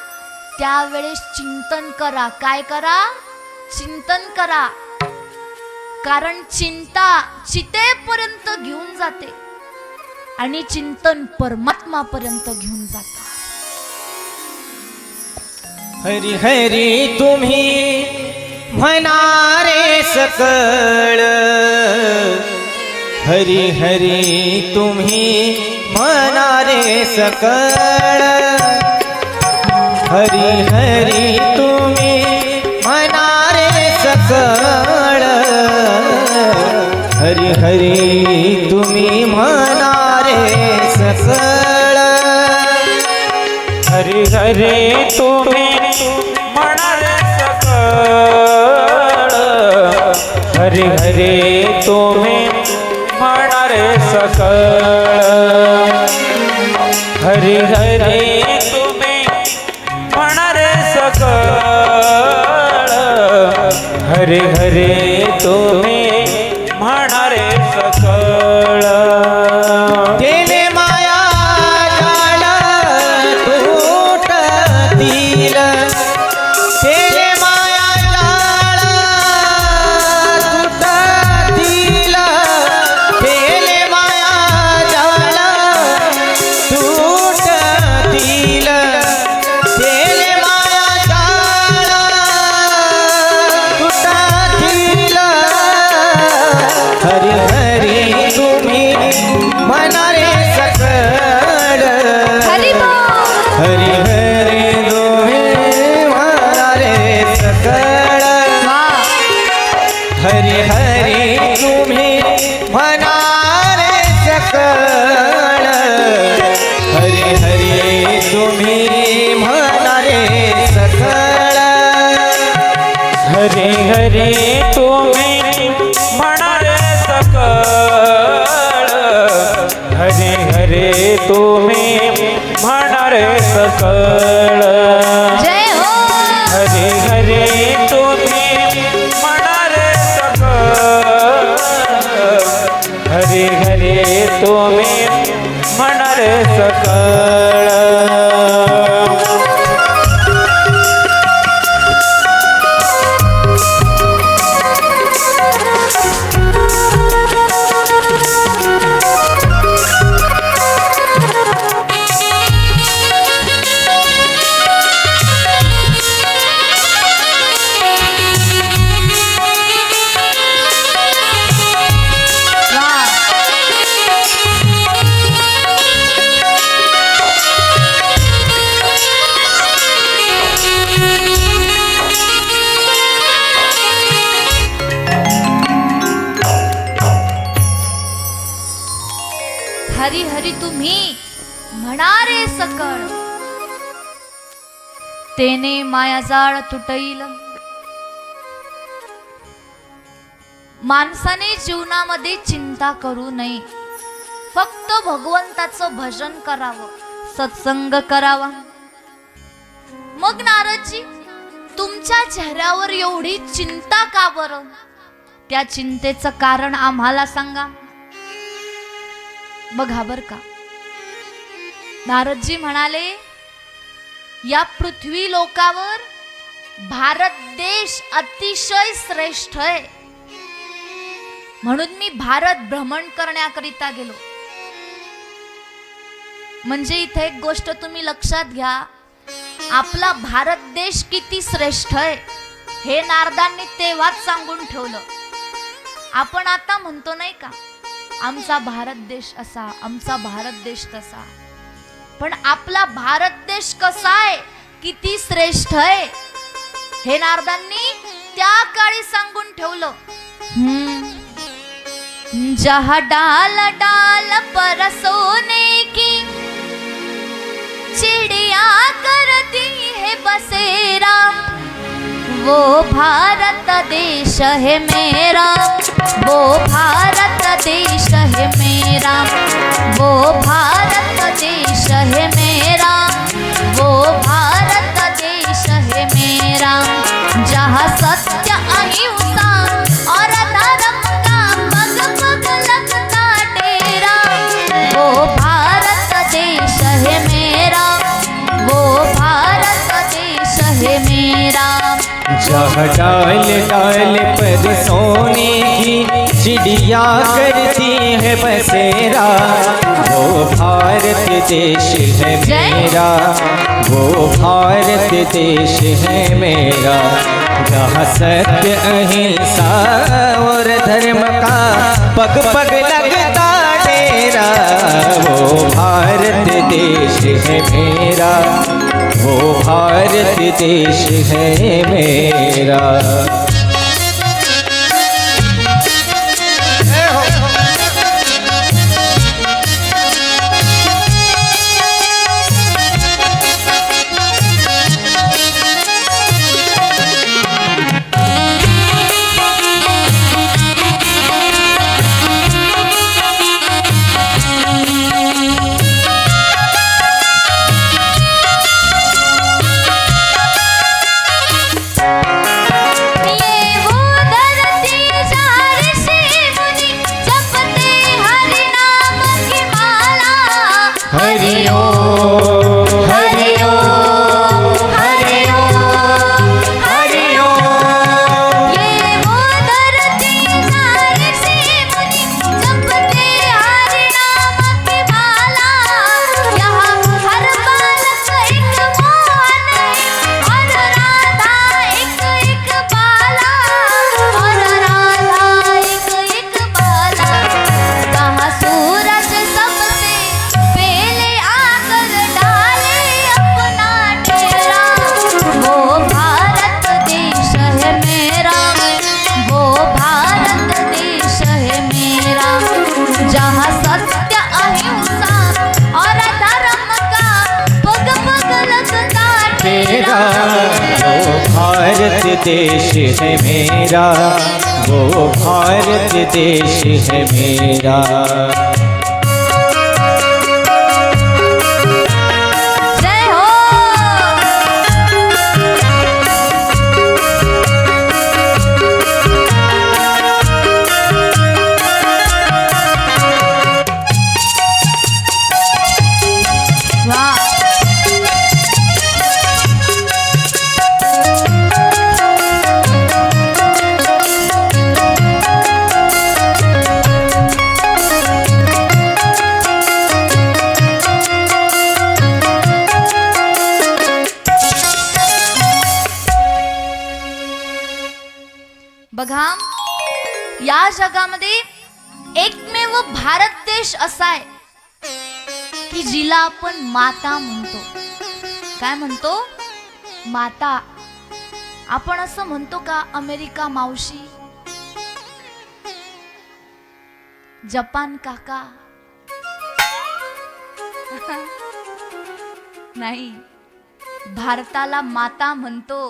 त्यावेळेस चिंतन करा. काय करा? चिंतन करा. कारण चिंता चितेपर्यंत घेऊन जाते आणि चिंतन परमात्मापर्यंत घेऊन जाते. हरी हरी तुम्ही म्हणारे सकळ, हरी हरी तुम्ही म्हणारे सकळ, हरी हरी तुम्ही म्हणारे सकळ, हरी हरी तुम्ही म्हणारे सकळ, हरी हरी तुम्ही म्हणारे सकळ, हरी हरी तुम्ही म्हणारे सकळ, हरी हरी तुम्ही म्हणारे सकळ, हरी हरी तुम्ही म्हणारे सकळ. तेने माया जाळ तुटतील, तेने माया जाळ तुटतील, तेने माया जाळ तुटतील, तेने माया जाळ तुटतील. हरी हरी तुम्ही म्हणारे सकळ, हरी बोल. हरी हरी तुम्ही म्हणारे सकळ, हरी हरी तुम्ही म्हणारे सकळ, हरी हरी तुम्ही म्हणारे सकळ, हरी हरी तुम्ही म्हणारे सकळ, हरी हरी तुम्ही म्हणारे सकळ, जय हो. हरी हरी तुम्ही म्हणारे सकळ, हरी हरी तुम्ही म्हणारे सकळ. हरी हरी तुम्ही म्हणारे सकळ, तेने मायाजाळ तुटईल. माणसाने जीवनामध्ये चिंता करू नये, फक्त भगवंताचं भजन करावं, सत्संग करावा. मग नारदजी, तुमच्या चेहऱ्यावर एवढी चिंता का बरं? त्या चिंतेचं कारण आम्हाला सांगा. बघा बर का, नारदजी म्हणाले, या पृथ्वी लोकावर भारत देश अतिशय श्रेष्ठ आहे, म्हणून मी भारत भ्रमण करण्याकरिता गेलो. म्हणजे इथे एक गोष्ट तुम्ही लक्षात घ्या, आपला भारत देश किती श्रेष्ठ आहे हे नारदांनी तेव्हाच सांगून ठेवलं. आपण आता म्हणतो नाही का, आमचा भारत देश असा, आमचा भारत देश तसा, पण आपला भारत देश कसा आहे, किती श्रेष्ठ आहे हे नारदांनी त्या काळी सांगून ठेवलं. जहाँ डाल डाल पर सोने की चिड़िया करती है बसेरा, वो भारत देश देश है मेरा, वो भारत देश है मेरा, वो भारत देश है मेरा, वो भारत देश है मेरा, जहाँ सत्य अहिंसा और धर्म का पग पग लगता डेरा, वो भारत देश है मेरा, वो भारत देश है मेरा। जहाँ डाल डाल पर सोने की चिड़िया करती है बसेरा, वो भारत देश है मेरा, वो भारत देश है मेरा, जहाँ सत्य अहिंसा और धर्म का पग पग लगता डेरा, वो भारत देश है मेरा, वो भारत देश है मेरा। भारत देश है मेरा, वो भारत देश है मेरा। जय हो। वाह। बघा, या जगामध्ये एकमेव भारत देश असा आहे की जिला आपण माता म्हणतो. काय म्हणतो? माता. आपण असं म्हणतो का अमेरिका मावशी, जपान काका? नाही, भारताला माता म्हणतो.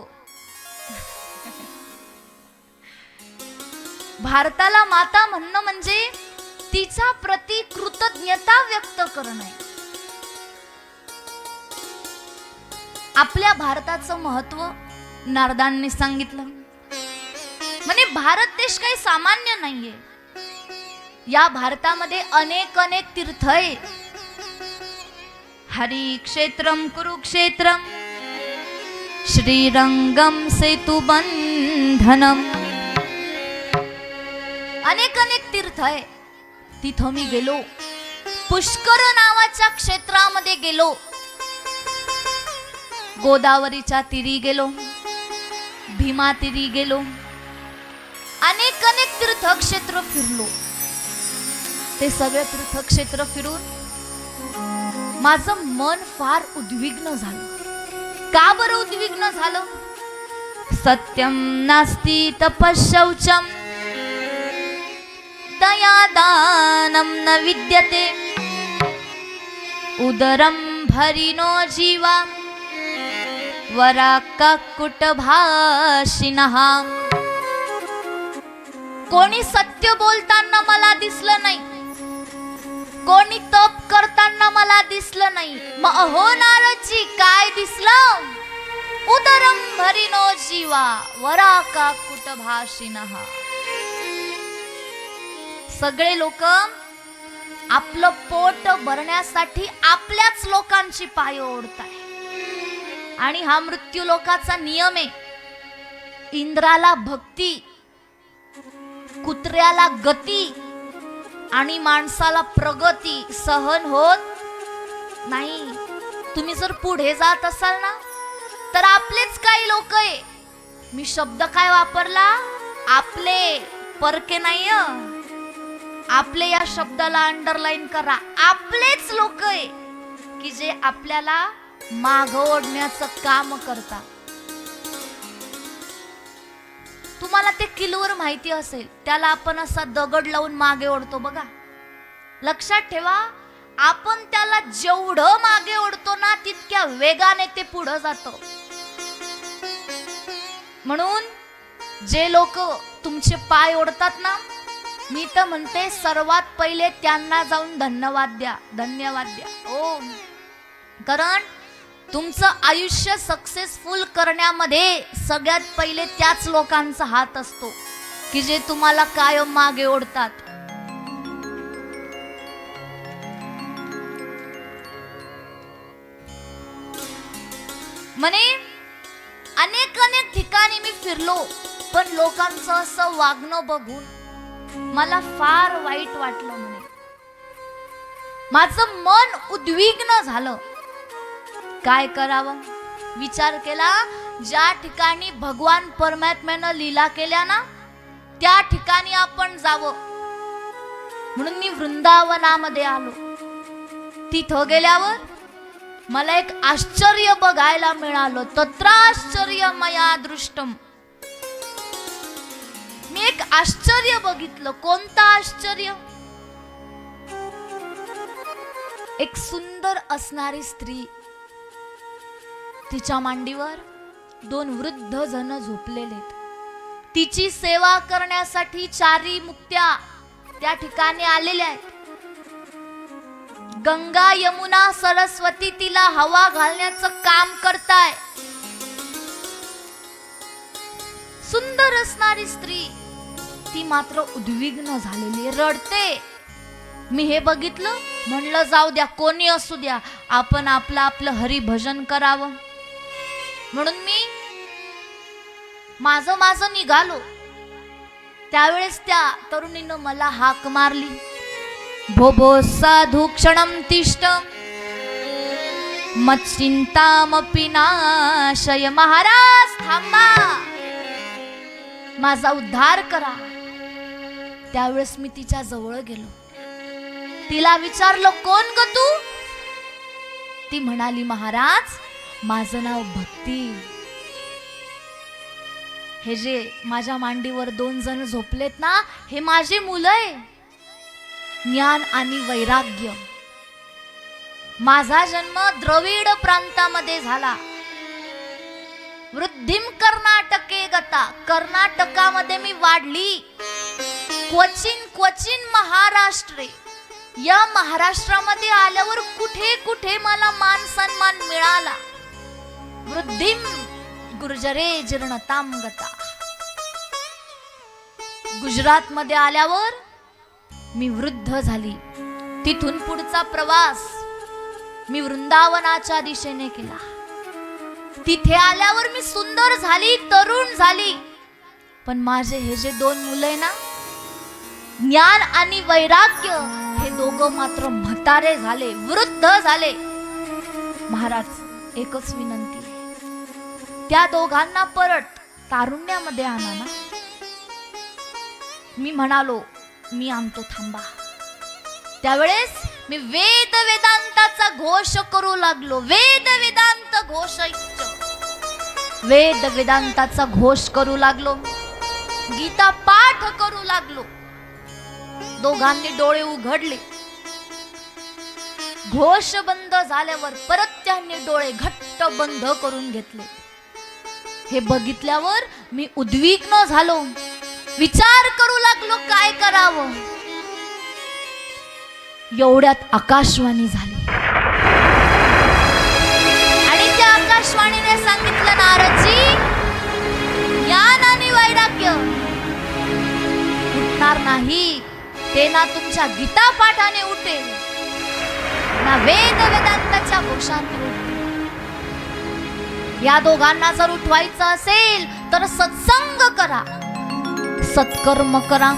भारताला माता म्हणणं म्हणजे तिचा प्रति कृतज्ञता व्यक्त करणे. आपल्या भारताचं महत्व नारदांनी सांगितलं. म्हणजे भारत देश काही सामान्य नाहीये. या भारतामध्ये अनेक अनेक तीर्थ आहे. हरि क्षेत्रम कुरुक्षेत्रम, श्रीरंगम सेतुबंधनम, अनेक अनेक तीर्थ आहे. तिथं मी गेलो. पुष्कर नावाच्या क्षेत्रामध्ये गेलो. गोदावरीच्या तीरी गेलो, भीमा तीरी गेलो. अनेक अनेक तीर्थक्षेत्र फिरलो. ते सगळे तीर्थक्षेत्र फिरून माझं मन फार उद्विग्न झालं. का बरं उद्विग्न झालं? सत्यम नास्ति तपशौचम दयादानं न विद्यते, उदरं भरिनो जीवा वराक्कुटभाषिणः. कोणी सत्य बोलताना मला दिसलं नाही, कोणी तप करताना मला दिसलं नाही. मग अहो नारदजी काय दिसलं? उदरम भरिनो जीवा वरा का कुट भाषिणः. सगळे लोक आपलं पोट भरण्यासाठी आपल्याच लोकांची पाय ओढताय. आणि हा मृत्यू लोकाचा नियम आहे. इंद्राला भक्ती, कुत्र्याला गती आणि माणसाला प्रगती सहन होत नाही. तुम्ही जर पुढे जात असाल ना, तर आपलेच काही लोक आहे, मी शब्द काय वापरला, आपले, परके नाही, आपले या शब्दाला अंडरलाईन करा. आपलेच लोक आहे की जे आपल्याला माग ओढण्याचं काम करतात. तुम्हाला ते किलवर माहिती असेल, त्याला आपण असा दगड लावून मागे ओढतो बघा. लक्षात ठेवा, आपण त्याला जेवढं मागे ओढतो ना, तितक्या वेगाने ते पुढे जातो. म्हणून जे लोक तुमचे पाय ओढतात ना, मी तर म्हणते सर्वात पहिले त्यांना जाऊन धन्यवाद द्या, धन्यवाद द्या. ओ, कारण तुमचं आयुष्य सक्सेसफुल करण्यामध्ये सगळ्यात पहिले त्याच लोकांचा हात असतो की जे तुम्हाला कायम मागे ओढतात. म्हणे अनेक अनेक ठिकाणी मी फिरलो, पण लोकांचं असं वागणं बघून मला फार वाईट वाटलं. म्हणे माझं मन उद्विग्न झालं. काय करावं विचार केला. ज्या ठिकाणी भगवान परमात्म्यानं लीला केल्या ना, त्या ठिकाणी आपण जावं म्हणून मी वृंदावनामध्ये आलो. तिथं गेल्यावर मला एक आश्चर्य बघायला मिळालं. तत्राश्चर्य मया दृष्टम. मी एक आश्चर्य बघितलं. कोणतं आश्चर्य? एक सुंदर असणारी स्त्री, तिच्या मांडीवर दोन वृद्ध जण झोपलेले. तिची सेवा करण्यासाठी चारी मुक्त्या त्या ठिकाणी आलेल्या आहेत. गंगा, यमुना, सरस्वती तिला हवा घालण्याचं काम करताय. सुंदर असणारी स्त्री, ती मात्र उद्विग्न झालेली, रडते. मी हे बघितलं, म्हणलं जाऊ द्या, कोणी असू द्या, आपण आपलं हरिभजन करावं. म्हणून मी माझं निघालो. त्यावेळेस त्या तरुणीनं मला हाक मारली, भो भो साधू क्षणम तिष्ठ मच्चिंतामपि नाशय. महाराज थांबा, माझा उद्धार करा. त्यावेळेस मी तिच्या जवळ गेलो. तिला विचारलं, कोण ग तू? ती म्हणाली, महाराज माझं नाव भक्ती. हे जे माझ्या मांडीवर दोन जण झोपलेत ना, हे माझी मुलं आहे. ज्ञान आणि वैराग्य. माझा जन्म द्रविड प्रांतामध्ये झाला. वृद्धिम कर्नाटके गता. कर्नाटकामध्ये मी वाढली. क्वचिन महाराष्ट्रे. या महाराष्ट्रामध्ये आल्यावर कुठे कुठे मला मान सन्मान मिळाला. वृद्धिम गुर्जरे जीर्णताम गता. गुजरात मध्ये आल्यावर मी वृद्ध झाली. तिथून पुढचा प्रवास मी वृंदावनाच्या दिशेने केला. तिथे आल्यावर मी सुंदर झाली, तरुण झाली. पण माझे हे जे दोन मुलं आहे ना, ज्ञान आणि वैराग्य, हे दोघं मात्र म्हातारे झाले, वृद्ध झाले. महाराज एकच विनंती आहे, त्या दोघांना परत तारुण्यामध्ये आणा ना. मी म्हणालो, मी आणतो, थांबा. त्यावेळेस मी वेद वेदांताचा घोष करू लागलो. वेद वेदांत घोष, वेद वेदांताचा घोष करू लागलो. गीता पाठ करू लागलो. दोघांनी डोळे उघडले. घोष बंद झाल्यावर परत त्यांनी डोळे घट्ट बंद करून घेतले. हे बघितल्यावर मी उद्विग्न झालो. विचार करू लागलो काय करावं. एवढ्यात आकाशवाणी झाली आणि त्या आकाशवाणीने सांगितलं, नारदजी ज्ञान आणि वैराग्य उठणार नाही. ते ना तुमच्या गीता पाठाने उठेल, ना वेद वेदांताच्या घोषाने उठेल. या दोघांना जर उठवायचं असेल तर सत्संग करा, सत्कर्म करा.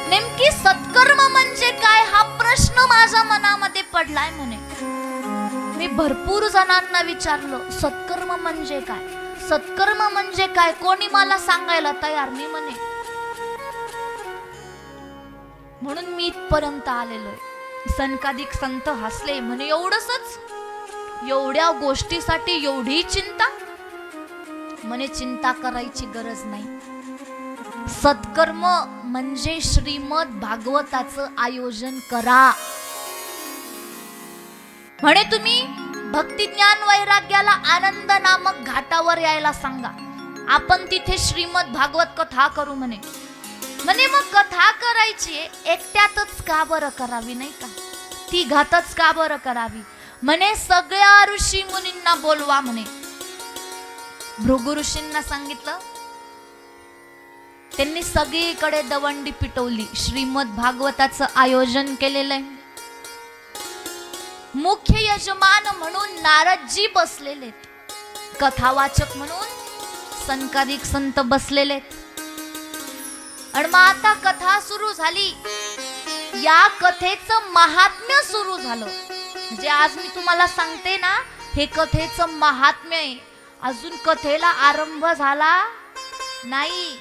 नेमकी सत्कर्म म्हणजे काय हा प्रश्न माझ्या मनामध्ये पडलाय म्हणे. मी भरपूर जणांना विचारलं सत्कर्म म्हणजे काय, सत्कर्म म्हणजे काय. कोणी मला सांगायला तयार नाही म्हणे. म्हणून मी इथपर्यंत आलेलोय. सनकादिक संत हसले म्हणे, एवढंच, एवढ्या गोष्टीसाठी एवढी चिंता. म्हणे चिंता करायची गरज नाही. सत्कर्म म्हणजे श्रीमद भागवताचं आयोजन करा. म्हणे तुम्ही भक्ती ज्ञान वैराग्याला आनंद नामक घाटावर यायला सांगा, आपण तिथे श्रीमद भागवत कथा करू म्हणे. म्हणे मग कथा करायची एकट्यातच का बरं करावी, नाही का, ती घातच का बरं करावी. म्हणे सगळ्या ऋषी मुनींना बोलवा म्हणे. भृगु ऋषींना सांगितलं, त्यांनी सगळीकडे दवंडी पिटवली. श्रीमद भागवताचं आयोजन केलेलं आहे. मुख्य यजमान म्हणून नारदजी बसलेले, कथावाचक म्हणून सनकादिक संत बसलेले. आणि मग आता कथा सुरू झाली. या कथेचं महात्म्य सुरू झालं. म्हणजे आज मी तुम्हाला सांगते ना, हे कथेचं महात्म्य आहे. अजून कथेला आरंभ झाला नाही.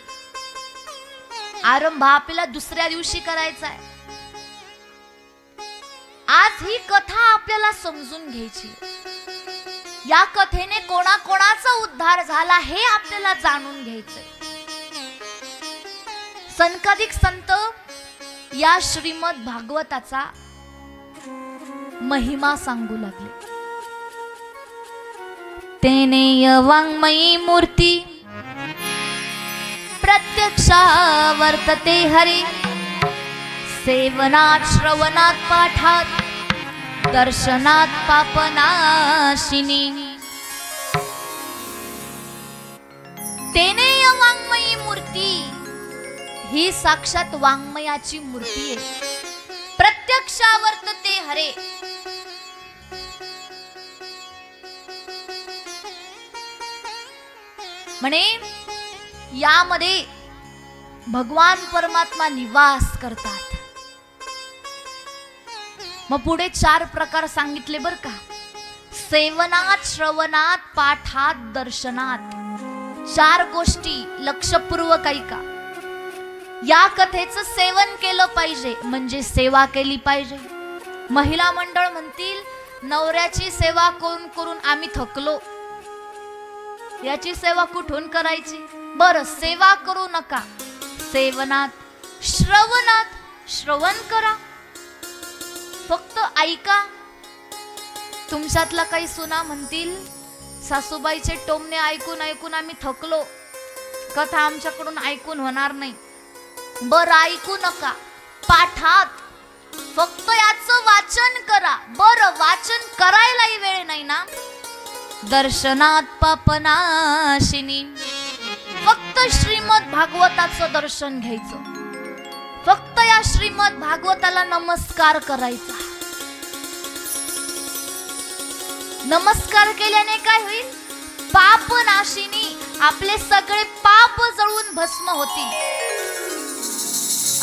आरंभ आपल्याला दुसऱ्या दिवशी करायचा आहे. आज ही कथा आपल्याला समजून घ्यायची. या कथेने कोणाकोणाचा उद्धार झाला हे आपल्याला जाणून घ्यायचंय. सनकादिक संत या श्रीमद भागवताचा महिमा सांगू लागले. तेने वाङ्मयी मूर्ती प्रत्यक्षा वर्तते हरी. सेवनात श्रवणात पाठात दर्शनात पापनाशिनी. तेने वाङ्मयी मूर्ती ही साक्षात वाङ्मयाची मूर्ती आहे. प्रत्यक्षा वर्तते हरे. म्हणे यामध्ये भगवान परमात्मा निवास करतात. मग पुढे 4 प्रकार सांगितले बर का. सेवनात श्रवणात पाठात दर्शनात. 4 गोष्टी लक्षपूर्वक ऐका. या कथेचं सेवन केलं पाहिजे म्हणजे सेवा केली पाहिजे. महिला मंडळ म्हणतील नवऱ्याची सेवा करून करून आम्ही थकलो, याची सेवा कुठून करायची. बरं, सेवा करू नका. सेवनात श्रवणात श्रवण करा, फक्त ऐका. तुमच्यातला काही सुना म्हणतील सासूबाईचे टोमणे ऐकून ऐकून आम्ही थकलो, कथा आमच्याकडून ऐकून होणार नाही. बरं, ऐकू नका. पाठात फक्त याचं वाचन करा. बरं, वाचन करायलाही वेळ नाही ना. दर्शनात पापनाशिनी. फक्त श्रीमद भागवताचं दर्शन घ्यायचं. फक्त या श्रीमद भागवताला नमस्कार करायचा. नमस्कार केल्याने काय होईल? पापनाशिनी. आपले सगळे पाप जळून भस्म होतील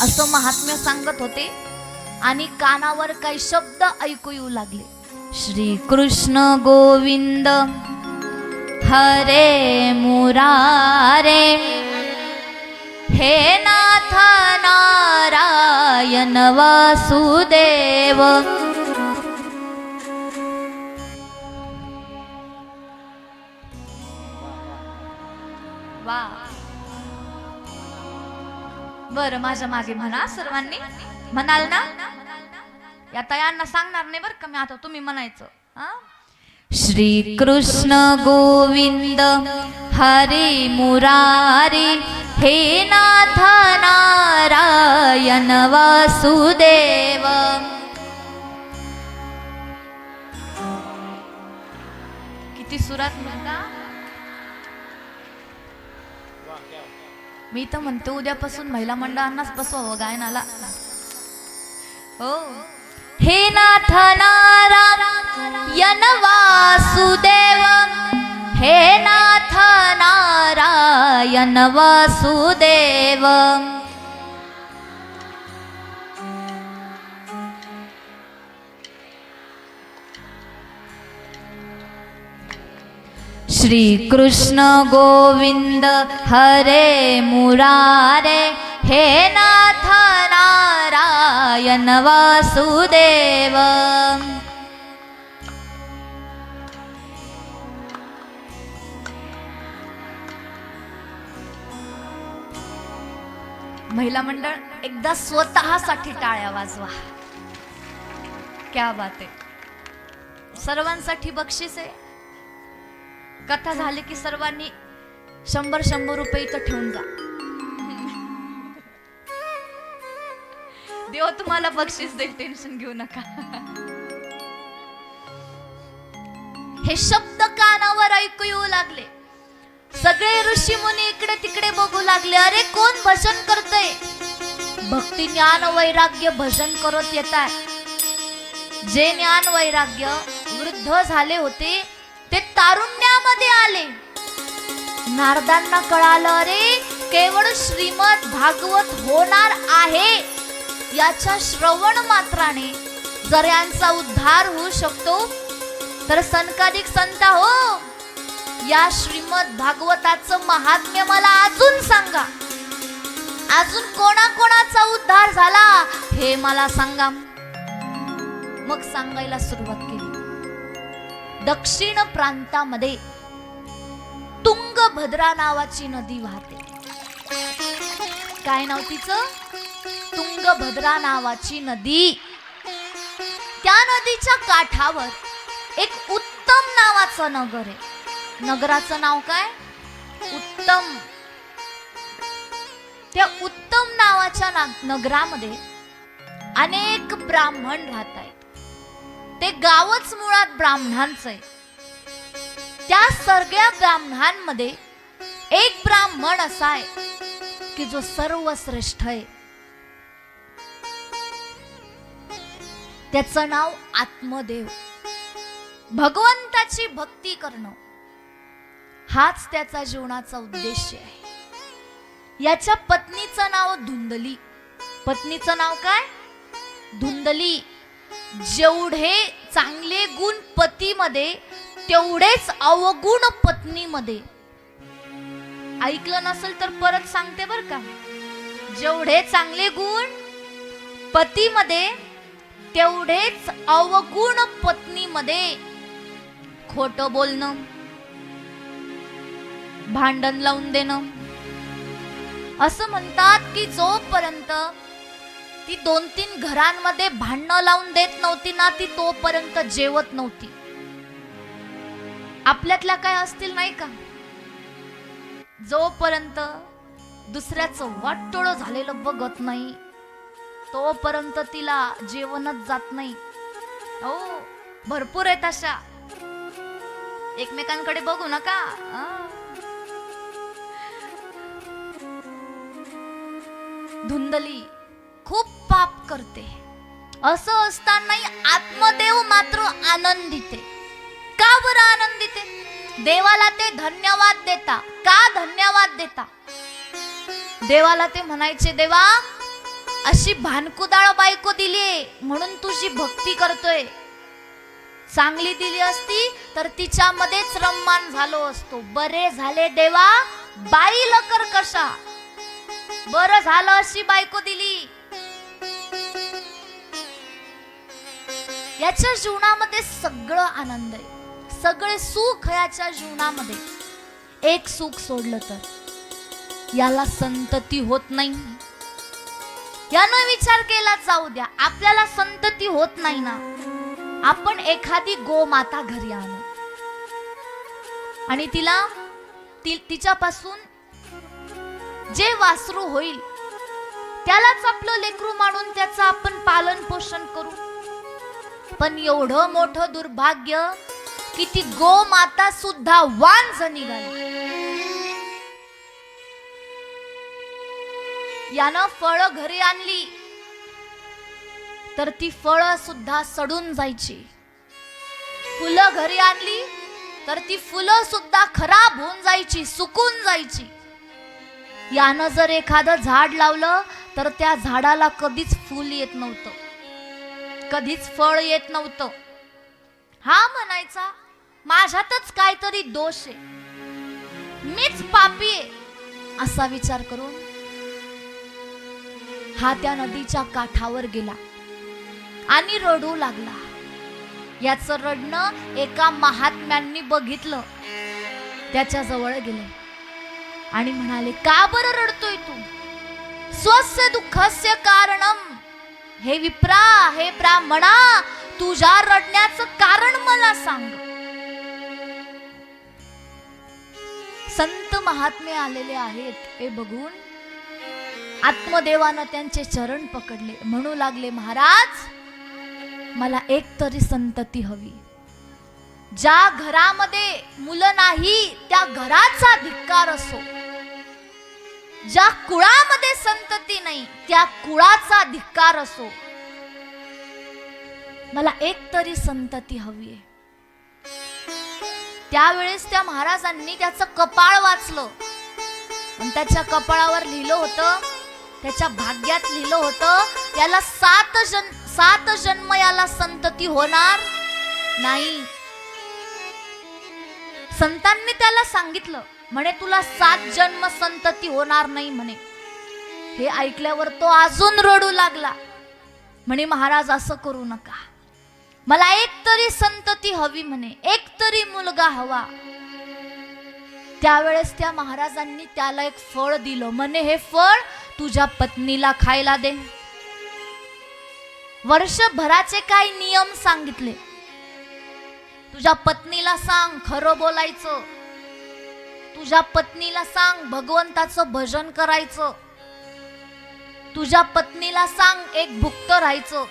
असं महात्म्य सांगत होते. आणि कानावर काही शब्द ऐकू येऊ लागले. श्री कृष्ण गोविंद हरे मुरारे, हे नाथ नारायण वासुदेव. वा, बर, माझ्या मागे म्हणा सर्वांनी. म्हणाल ना? या तयांना सांगणार नाही बरं का मी आता, तुम्ही म्हणायचं. श्री कृष्ण गोविंद हरे मुरारी हे नाथ नारायण वासुदेव. किती सुरात म्हणता. मी तर म्हणतो उद्यापासून महिला मंडळांनाच बसवावं गायनाला. हो. हे नाथ नारायण वासुदेव हे नाथ नारायण वासुदेव. श्री कृष्ण गोविंद हरे मुरारे हे नाथ नारायण वासुदेव. महिला मंडळ एकदा स्वतःसाठी टाळ्या वाजवा. क्या बात आहे. सर्वांसाठी बक्षीस आहे. कथा झाली की सर्वांनी 100-100 रुपये इथं ठेवून जा. देव तुम्हाला बक्षीस देईल, टेन्शन घेऊ नका. हे शब्द कानावर ऐकू येऊ लागले. सगळे ऋषी मुनी इकडे तिकडे बघू लागले. अरे कोण भजन करतय. भक्ती ज्ञान वैराग्य भजन करत येतात. जे ज्ञान वैराग्य वृद्ध झाले होते ते तारुण्यामध्ये आले. नारदांना कळालं अरे केवळ श्रीमद भागवत होणार आहे याच्या श्रवण मात्राने जर यांचा उद्धार होऊ शकतो तर सनकादिक संत हो या श्रीमद भागवताचं महात्म्य मला अजून सांगा. अजून कोणाकोणाचा उद्धार झाला हे मला सांगा. मग सांगायला सुरुवात केली. दक्षिण प्रांतामध्ये तुंगभद्रा नावाची नदी वाहते. काय नाव तिचं. तुंगभद्रा नावाची नदी. त्या नदीच्या काठावर एक उत्तम नावाचं नगर आहे. नगराचं नाव काय. उत्तम. त्या उत्तम नावाच्या नगरामध्ये अनेक ब्राह्मण राहत आहेत. ते गावच मुळात ब्राह्मणांचं आहे. त्या सगळ्या ब्राह्मणांमध्ये एक ब्राह्मण असा आहे की जो सर्वश्रेष्ठ आहे. त्याचं नाव आत्मदेव. भगवंताची भक्ती करणं हाच त्याचा जीवनाचा उद्देश आहे. याच्या पत्नीचं नाव धुंदली. पत्नीचं नाव काय. धुंदली. जेवढे चांगले गुण पतीमध्ये तेवढेच अवगुण पत्नीमध्ये. ऐकलं नसेल तर परत सांगते बर का. जेवढे चांगले गुण पतीमध्ये तेवढेच अवगुण पत्नीमध्ये. खोटं बोलणं, भांडण लावून देणं. असं म्हणतात की जोपर्यंत ती 2-3 घरांमध्ये भांडणं लावून देत नव्हती ना ती तोपर्यंत जेवत नव्हती. आपल्यातल्या काय असतील नाही का. जोपर्यंत दुसऱ्याचं वाटोळं झालेलं बघत नाही तोपर्यंत तिला जेवणच जात नाही. हो भरपूर आहेत अशा. एकमेकांकडे बघू नका. धुंदली खूप पाप करते. असं असतानाही आत्मदेव मात्र आनंदित आहे. का बरं आनंदित आहे. देवाला ते धन्यवाद देता. का धन्यवाद देता. देवाला ते म्हणायचे देवा अशी भानकुदाळ बायको दिली म्हणून तुझी भक्ती करतोय. चांगली दिली असती तर तिच्यामध्येच रममान झालो असतो. बरे झाले देवा बाई लकर कशा. बरं झालं अशी बायको दिली. याच्या जीवनामध्ये सगळं आनंद आहे. सगळे सुख याच्या जीवनामध्ये. एक सुख सोडलं तर याला संतती होत नाही. यानं विचार केला जाऊ द्या. आपल्याला संतती होत नाही ना आपण एखादी गोमाता घरी आणू. आणि तिच्यापासून जे वासरू होईल त्यालाच आपलं लेकरू मानून त्याचं आपण पालन पोषण करू. पण एवढं मोठं दुर्भाग्य की ती गोमाता सुद्धा वांझ निघाली. यानं फळ घरी आणली तर ती फळं सुद्धा सडून जायची. फुलं घरी आणली तर ती फुलं सुद्धा खराब होऊन जायची, सुकून जायची. यानं जर एखादं झाड लावलं तर त्या झाडाला कधीच फूल येत नव्हतं, कधीच फळ येत नव्हतं. हा म्हणायचा माझ्यातच काहीतरी दोष आहे, मीच पापी आहे, असा विचार करून हा त्या नदीच्या काठावर गेला आणि रडू लागला. याचं रडणं एका महात्म्यांनी बघितलं, त्याच्या जवळ गेले आणि म्हणाले, का बरं रडतोय तू? स्वस्य दुःखस्य कारणम. हे विप्रा, हे ब्राह्मणा, तुझ्या रडण्याचं कारण मला सांग. संत महात्मे आलेले आहेत हे बघून आत्मदेवानं त्यांचे चरण पकडले, म्हणू लागले, महाराज मला एक तरी संतती हवी. ज्या घरामध्ये मुलं नाही त्या घराचा धिक्कार असो, ज्या कुळामध्ये संतती नाही त्या कुळाचा धिक्कार असो, मला एक तरी संतती हवी आहे. त्यावेळेस त्या महाराजांनी त्याचं कपाळ वाचलं आणि त्याच्या कपाळावर लिहिलं होतं, त्याच्या भाग्यात लिहिलं होतं, याला सात जन्म याला संतती होणार नाही. संतांनी त्याला सांगितलं, म्हणे तुला 7 जन्म संतती होणार नाही म्हणे. हे ऐकल्यावर तो अजून रडू लागला, म्हणे महाराज असं करू नका, मला एक तरी संतती हवी म्हणे, एक तरी मुलगा हवा. त्यावेळेस त्या महाराजांनी त्याला एक फळ दिलं, म्हणे हे फळ तुझ्या पत्नीला खायला दे. वर्षभराचे काही नियम सांगितले. तुझ्या पत्नीला सांग खरं बोलायचं, तुझ्या पत्नीला सांग भगवंताचं भजन करायचं, तुझ्या पत्नीला सांग एक भुक्त राहायचं.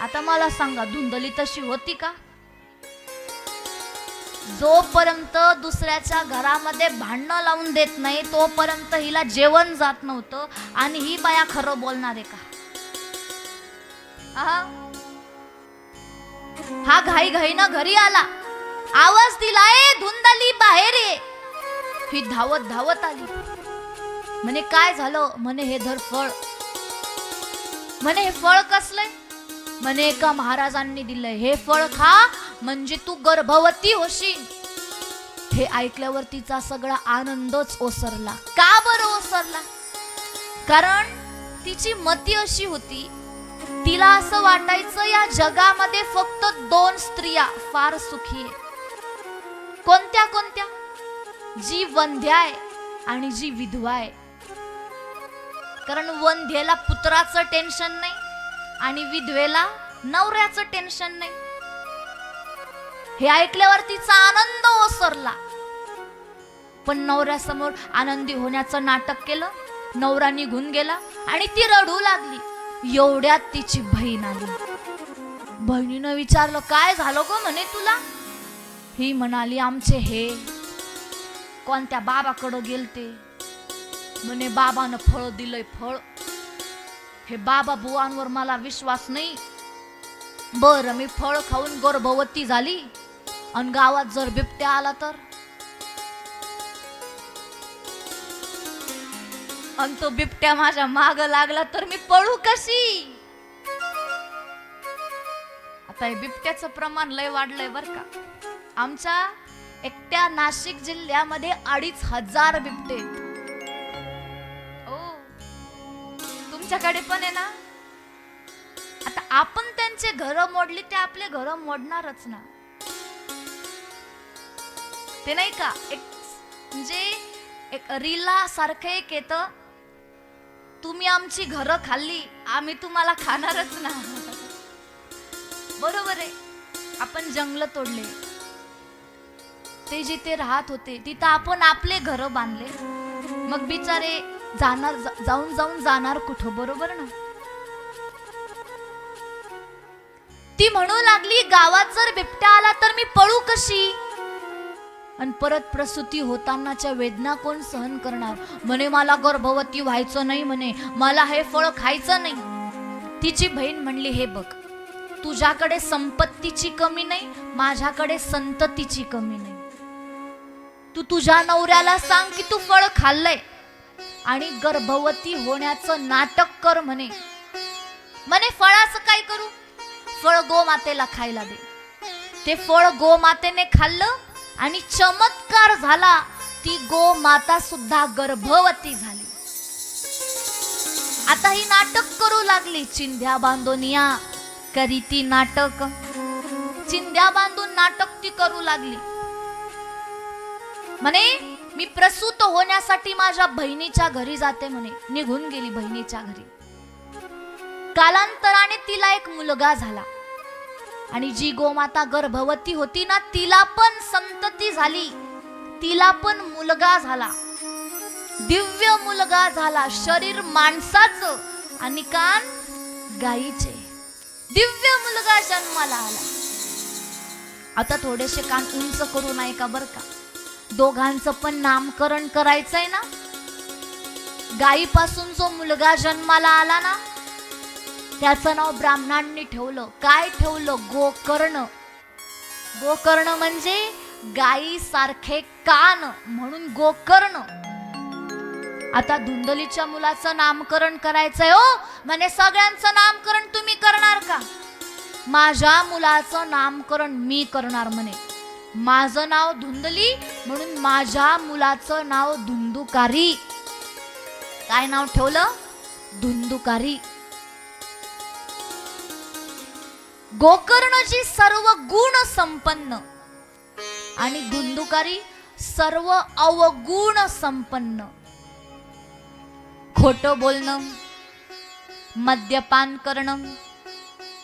आता मला सांगा, धुंदली तशी होती का? जोपर्यंत दुसऱ्याच्या घरामध्ये भांडणं लावून देत नाही तोपर्यंत हिला जेवण जात नव्हतं. आणि ही बाया खरं बोलणार आहे का? हा घाई घाईनं घरी आला, आवाज दिला, ए धुंदली बाहेर ये. ही धावत धावत आली, म्हणे काय झालं? म्हणे हे धर फळ. म्हणे हे फळ कसलंय? म्हणे एका महाराजांनी दिलंय, हे फळ खा म्हणजे तू गर्भवती होशील. हे ऐकल्यावर तिचा सगळा आनंदच ओसरला. का बरं ओसरला? कारण तिची मती अशी होती, तिला असं वाटायचं या जगामध्ये फक्त 2 स्त्रिया फार सुखी आहे. कोणत्या कोणत्या? जी वंध्या आहे आणि जी विधवा आहे. कारण वंध्येला पुत्राचं टेन्शन नाही आणि विधवेला नवऱ्याचं टेन्शन नाही. हे ऐकल्यावर तिचा आनंद ओसरला. पण नवऱ्यासमोर आनंदी होण्याचं नाटक केलं, नवरा निघून गेला आणि ती रडू लागली. एवढ्यात तिची बहीण आली. बहिणीनं विचारलं, काय झालं गो म्हणे तुला? ही म्हणाली, आमचे हे कोणत्या बाबाकडं गेलते म्हणे, बाबानं फळ दिलंय फळ. हे बाबा बुवांवर मला विश्वास नाही. बरं मी फळ खाऊन गर्भवती झाली आणि गावात जर बिबट्या आला तर? आणि तो बिबट्या माझ्या माग लागला तर मी पळू कशी? आता हे बिबट्याचं प्रमाण लय वाढलंय बर का. आमच्या एकट्या नाशिक जिल्ह्यामध्ये 2500 बिबटे आहेत. तुमच्याकडे पण आहे ना? आता आपण त्यांचे घर मोडली ते आपले घर मोडणारच ना. ते नाही का, एक म्हणजे एक रीला सारखं एक येतं, तुम्ही आमची घरं खाल्ली आम्ही तुम्हाला खाणारच ना. बरोबर आहे. आपण जंगल तोडले, ते जिथे राहत होते तिथं आपण आपले घर बांधले, मग बिचारे जाणार जाऊन जाणार कुठं, बरोबर ना? ती म्हणू लागली गावात जर बिबट्या आला तर मी पळू कशी, आणि परत प्रसूती होतानाच्या वेदना कोण सहन करणार? म्हणे मला गर्भवती व्हायचं नाही, म्हणे मला हे फळ खायचं नाही. तिची बहीण म्हणली हे बघ, तुझ्याकडे संपत्तीची कमी नाही, माझ्याकडे संततीची कमी नाही. तू तुझ्या नवऱ्याला सांग की तू फळ खाल्लंय आणि गर्भवती होण्याचं नाटक कर म्हणे. म्हणे फळाचं काय करू? फळ गोमातेला खायला दे. ते फळ गोमातेने खाल्लं आणि चमत्कार झाला, ती गोमाता सुद्धा गर्भवती झाली. आता ही नाटक करू लागली. चिंध्या बांधून या करी ती नाटक, चिंध्या बांधून नाटक ती करू लागली. म्हणे मी प्रसूत होण्यासाठी माझ्या बहिणीच्या घरी जाते म्हणे. निघून गेली बहिणीच्या घरी. कालांतराने तिला एक मुलगा झाला आणि जी गोमाता गर्भवती होती ना, तिला पण संतती झाली, तिला पण मुलगा झाला, दिव्य मुलगा झाला. शरीर माणसाचं आणि कान गायीचे. दिव्य मुलगा जन्माला आला. आता थोडेसे कान उंच करू नये का बर का? दोघांचं पण नामकरण करायचंय ना. गायीपासून जो मुलगा जन्माला आला ना, त्याचं नाव ब्राह्मणांनी ठेवलं. काय ठेवलं? गोकर्ण. गोकर्ण म्हणजे गायी सारखे कान, म्हणून गोकर्ण. आता धुंदलीच्या मुलाचं नामकरण करायचंय हो. म्हणे सगळ्यांचं नामकरण तुम्ही करणार का? माझ्या मुलाचं नामकरण मी करणार म्हणे. माझं नाव धुंदली म्हणून माझ्या मुलाचं नाव धुंदुकारी. काय नाव ठेवलं? धुंदुकारी. गोकर्णजी सर्व गुण संपन्न आणि धुंदुकारी सर्व अवगुण संपन्न. खोटं बोलणं, मद्यपान करणं,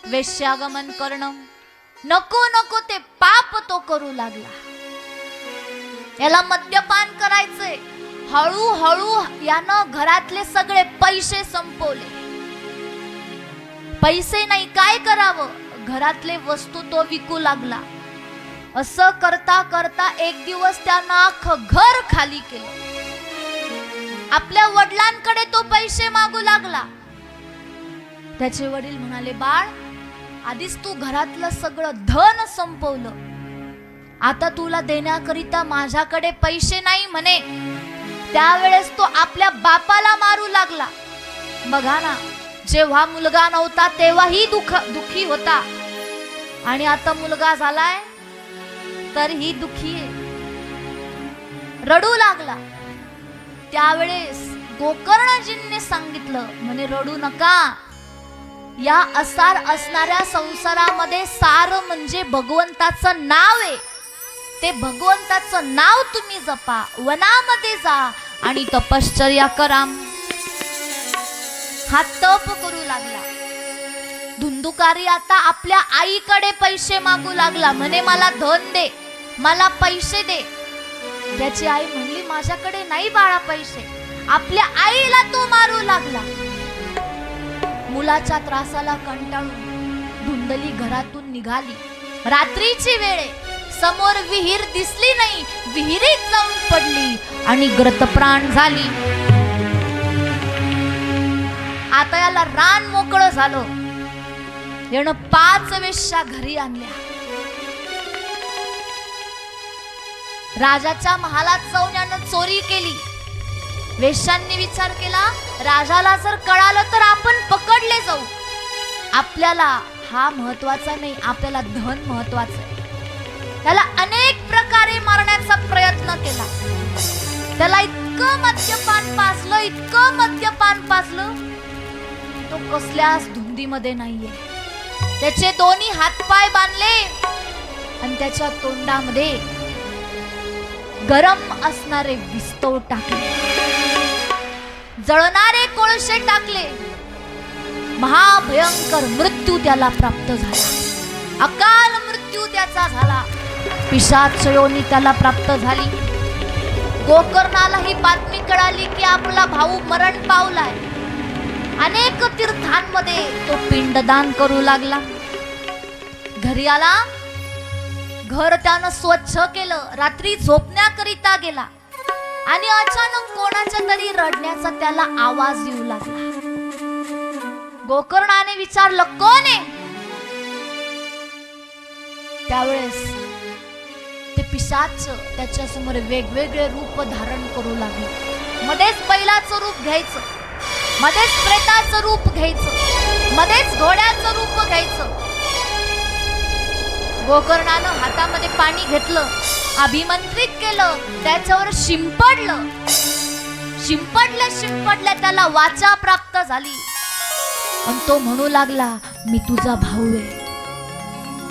वेश्यागमन करणं, नको नको ते पाप तो करू लागला. याला मद्यपान करायचंय. हळूहळू यानं घरातले सगळे पैसे संपवले. पैसे नाही, काय करावं? घरातले वस्तू तो विकू लागला. असं करता करता एक दिवस त्यानं अख्खं घर खाली केलं. आपल्या वडिलांकडे तो पैसे मागू लागला. त्याचे वडील म्हणाले, बाळ आधीच तू घरातलं सगळं धन संपवलं, आता तुला देण्याकरिता माझ्याकडे पैसे नाही म्हणे. त्यावेळेस तो आपल्या बापाला मारू लागला. बघा ना, जेव्हा मुलगा नव्हता तेव्हाही दुखी होता आणि आता मुलगा झालाय तर ही दुखी आहे. रडू लागला. त्यावेळेस गोकर्णजींनी सांगितलं, म्हणे रडू नका. या असार असणाऱ्या संसारामध्ये सार म्हणजे भगवंताचं नाव आहे. ते भगवंताचं नाव तुम्ही जपा, वनामध्ये जा आणि तपश्चर्या करा. हा तप करू लागला. धुंदुकारी आता आपल्या आईकडे पैसे मागू लागला. म्हणे मला धन दे, मला पैसे दे. त्याची आई म्हणली, माझ्याकडे नाही बाळा पैसे. आपल्या आईला तो मारू लागला. मुलाच्या त्रासाला कंटाळून धुंदली घरातून निघाली. रात्रीची वेळ, समोर विहीर दिसली नाही, विहिरीत जाऊन पडली आणि ग्रतप्राण झाली. आता याला रान मोकळं झालं. यानं 5 वेश्या घरी आणल्या. राजाच्या महालात जाऊन यानं चोरी केली. वेश्यांनी विचार केला, राजाला जर कळालं तर आपण पकडले जाऊ. आपल्याला हा महत्वाचा नाही, आपल्याला धन महत्वाचं आहे. त्याला अनेक प्रकारे मारण्याचा प्रयत्न केला. त्याला इतकं मद्यपान पाजलं, इतकं मद्यपान पाजलं, तो कसल्याच धुंदीमध्ये नाहीये. त्याचे दोन्ही हातपाय बांधले आणि त्याच्या तोंडामध्ये गरम असणारे विस्तव टाकले, जळणारे कोळसे टाकले. महाभयंकर मृत्यू त्याला प्राप्त झाला. अकाल मृत्यू त्याचा झाला. पिशाच योनी त्याला प्राप्त झाली. गोकर्णाला ही बातमी कळाली की आपला भाऊ मरण पावलाय. अनेक तीर्थांमध्ये तो पिंडदान करू लागला. घरी आला, घर त्यानं स्वच्छ केलं, रात्री झोपण्याकरिता गेला आणि अचानक कोणाच्या तरी रडण्याचा त्याला आवाज येऊ लागला. गोकर्णाने विचारलं, कोण आहे? त्यावेळेस ते पिशाच त्याच्या समोर वेगवेगळे रूप धारण करू लागले. मध्येच बैलाचं रूप घ्यायचं, मध्येच प्रेताचं रूप घ्यायचं, मध्येच घोड्याचं रूप घ्यायचं. गोकर्णानं हातामध्ये पाणी घेतलं, अभिमंत्रित केलं, त्याच्यावर शिंपडलं. शिंपडल्या त्याला वाचा प्राप्त झाली. पण तो म्हणू लागला, मी तुझा भाऊ आहे,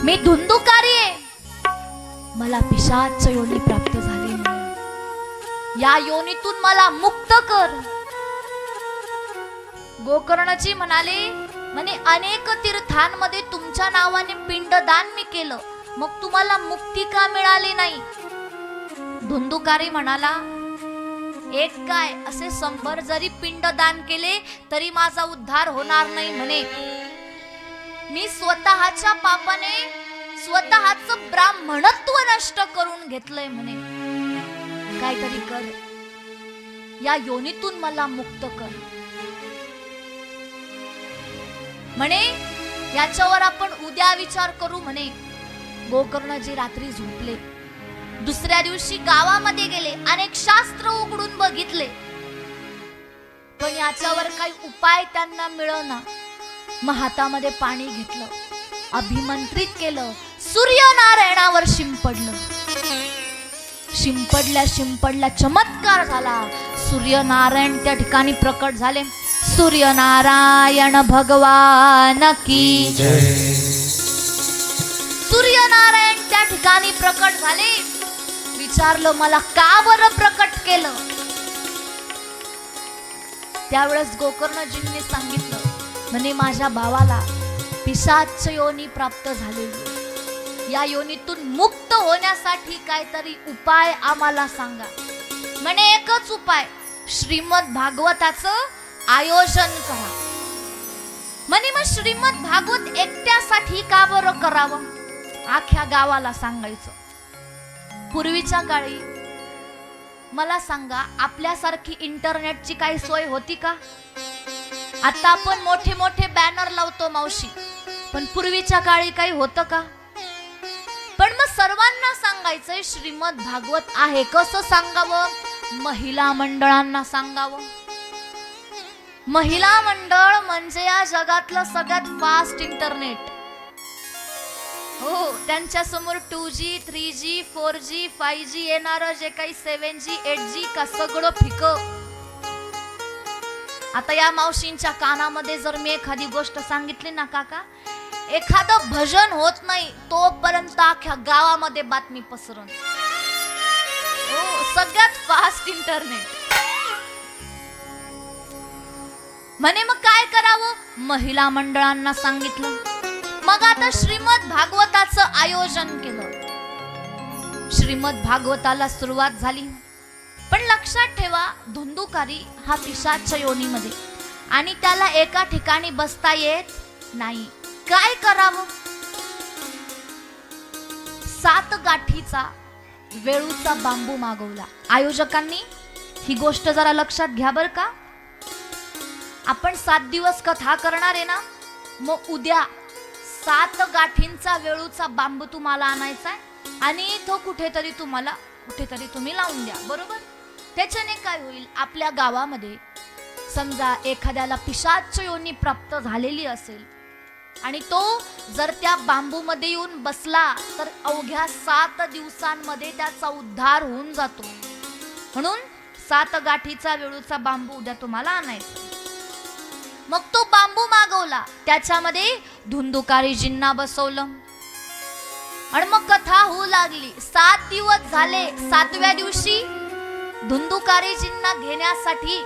मी धुंदुकारी आहे, मला पिशाच योनी प्राप्त झाली, या योनीतून मला मुक्त कर. गोकर्णजी म्हणे अनेक तीर्थांमध्ये तुमच्या नावाने पिंडदान मी केलं, मग तुम्हाला मुक्ती का मिळाली नाही? धुंदुकारी म्हणाला, एक काय असे 100 जरी पिंडदान केले तरी माझा उद्धार होणार नाही म्हणे. मी स्वतःच्या पापाने स्वतःच ब्राह्मणत्व नष्ट करून घेतलंय म्हणे. काहीतरी कर, या योनीतून मला मुक्त कर म्हणे. याच्यावर आपण उद्या विचार करू म्हणे. गोकर्णजी रात्री झोपले. दुसऱ्या दिवशी गावामध्ये गेले, अनेक शास्त्र उघडून बघितले, पण याच्यावर काही उपाय त्यांना मिळेना. मग हातामध्ये पाणी घेतलं, अभिमंत्रित केलं, सूर्यनारायणावर शिंपडलं. शिंपडल्या चमत्कार झाला. सूर्यनारायण त्या ठिकाणी प्रकट झाले. सूर्यनारायण भगवान की जय. सूर्यनारायण त्या ठिकाणी प्रकट झाले. विचारलं, मला का बरं प्रकट केलं? त्यावेळेस गोकर्णजींनी सांगितलं, म्हणे माझ्या भावाला पिशाच योनी प्राप्त झालेली, या योनीतून मुक्त होण्यासाठी काहीतरी उपाय आम्हाला सांगा. म्हणे एकच उपाय, श्रीमद भागवताचं आयोजन करा. म्हणे मग श्रीमद भागवत एकट्यासाठी का बरं करावं? आख्या गावाला सांगायचं. पूर्वीच्या काळी मला सांगा, आपल्यासारखी इंटरनेटची काही सोय होती का? आता आपण मोठे मोठे बॅनर लावतो मावशी, पण पूर्वीच्या काळी काही होतं का? पण मग सर्वांना सांगायचंय श्रीमद भागवत आहे. कसं सांगावं? महिला मंडळांना सांगावं. महिला मंडळ म्हणजे या जगातलं सगळ्यात फास्ट इंटरनेट. हो, त्यांच्या समोर 2G, 3G, 4G, 5G येणार, जे काही 7G, 8G का सगळं फिक. आता या मावशींच्या कानामध्ये जर मी एखादी गोष्ट सांगितली ना, काका, एखादं भजन होत नाही तोपर्यंत अख्ख्या गावामध्ये बातमी पसरण. हो, सगळ्यात फास्ट इंटरनेट. म्हणे मग काय करावं? महिला मंडळांना सांगितलं. मग आता श्रीमद भागवताचं आयोजन केलं. श्रीमद भागवताला सुरुवात झाली. पण लक्षात ठेवा, धुंदुकारी हा पिशाच योनीमध्ये, आणि त्याला एका ठिकाणी बसता येत नाही. काय करावं? 7 गाठीचा वेळूचा बांबू मागवला आयोजकांनी. ही गोष्ट जरा लक्षात घ्या बर का. आपण 7 दिवस कथा करणार आहे ना, मग उद्या 7 गाठींचा वेळूचा बांबू तुम्हाला आणायचा आहे आणि तो कुठेतरी तुम्ही लावून द्या, बरोबर? त्याच्याने काय होईल, आपल्या गावामध्ये समजा एखाद्याला पिशाच योनी प्राप्त झालेली असेल आणि तो जर त्या बांबू मध्ये येऊन बसला तर अवघ्या 7 दिवसांमध्ये त्याचा उद्धार होऊन जातो. म्हणून 7 गाठीचा वेळूचा बांबू उद्या तुम्हाला आणायचा. मग तो बांबू मागवला, त्याच्यामध्ये धुंदुकारीजींना बसवलं आणि मग कथा होऊ लागली. 7 दिवस झाले. 7व्या दिवशी धुंदुकारीजींना घेण्यासाठी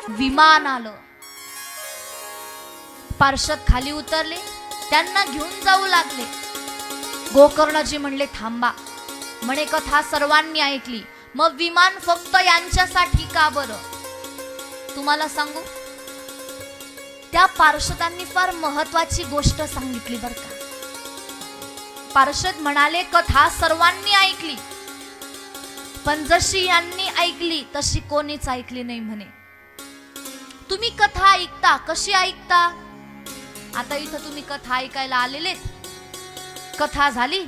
विमान आलं. पार्षद खाली उतरले, त्यांना घेऊन जाऊ लागले. गोकर्णजी म्हणले, थांबा, म्हणे कथा सर्वांनी ऐकली, मग विमान फक्त यांच्यासाठी का बरं? तुम्हाला सांगू, त्या पार्षदांनी फार महत्वाची गोष्ट सांगितली बर का. पार्षद म्हणाले कथा सर्वांनी ऐकली, पण जशी यांनी ऐकली तशी कोणीच ऐकली नाही म्हणे. तुम्ही कथा ऐकता, कशी ऐकता? आता इथं तुम्ही कथा ऐकायला आलेलेत, कथा झाली,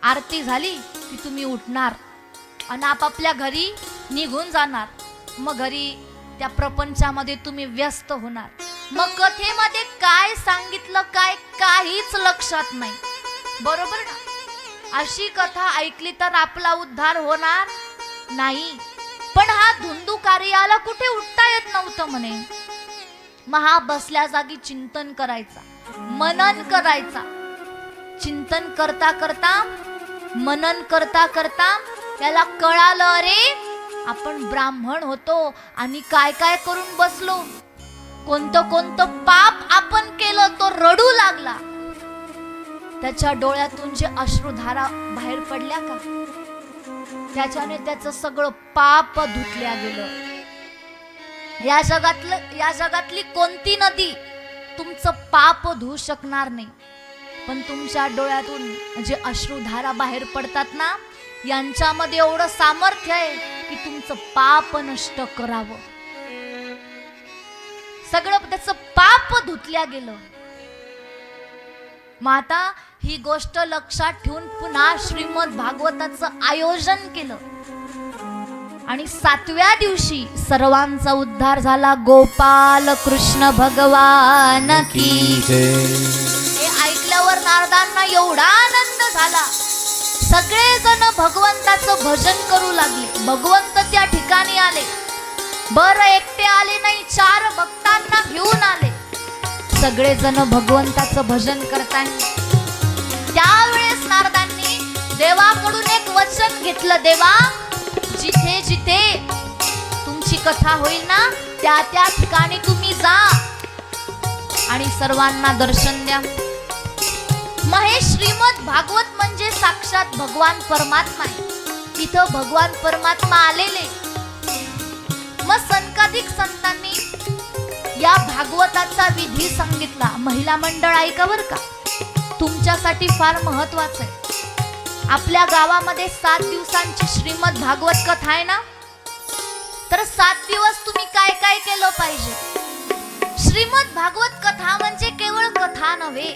आरती झाली की तुम्ही उठणार आणि आपापल्या घरी निघून जाणार. मग घरी त्या प्रपंचामध्ये तुम्ही व्यस्त होणार. मग कथेमध्ये काय सांगितलं काय काहीच लक्षात नाही, बरोबर ना? अशी कथा ऐकली तर आपला उद्धार होणार नाही. पण हा धुंदुकारी याला कुठे उठता येत नव्हतं म्हणे. मग हा बसल्या जागी चिंतन करायचा, मनन करायचा. चिंतन करता करता, मनन करता करता त्याला कळालं, अरे आपण ब्राह्मण होतो आणि काय काय करून बसलो, कोणतं कोणतं पाप आपण केलं. तो रडू लागला. त्याच्या डोळ्यातून जे अश्रुधारा बाहेर पडल्या का, त्याच्याने त्याचं सगळं पाप धुतल्या गेलं. या जगातली कोणती नदी तुमचं पाप धुवू शकणार नाही, पण तुमच्या डोळ्यातून जे अश्रुधारा बाहेर पडतात ना, यांच्यामध्ये एवढं सामर्थ्य आहे की तुमचं पाप नष्ट करावं. सगळं त्याचं पाप धुतल्या गेलं. मग आता ही गोष्ट लक्षात ठेवून पुन्हा श्रीमद भागवताचं आयोजन केलं आणि 7व्या दिवशी सर्वांचा उद्धार झाला. गोपाल कृष्ण भगवान की जय. हे ऐकल्यावर नारदांना एवढा आनंद झाला. सगळेजण भगवंताचं भजन करू लागले. भगवंत त्या ठिकाणी आले. बरं एकटे आले नाही, 4 भक्तांना घेऊन आले. सगळेजण भगवंताचं भजन करताय. त्यावेळेस नारदांनी देवाकडून एक वचन घेतलं, देवा जिथे जिथे तुमची कथा होईल ना, त्या त्या ठिकाणी तुम्ही जा आणि सर्वांना दर्शन द्या. मग हे श्रीमद भागवत म्हणजे साक्षात भगवान परमात्मा आहे. इथं भगवान परमात्मा आलेले. मग सनकाधिक संतांनी या भागवताचा विधी सांगितला. महिला मंडळ ऐका बर का, तुमच्यासाठी फार महत्वाचं आहे. आपल्या गावामध्ये 7 दिवसांची श्रीमद भागवत कथा आहे ना, तर 7 दिवस तुम्ही काय काय केलं पाहिजे? श्रीमद भागवत कथा म्हणजे केवळ कथा नव्हे,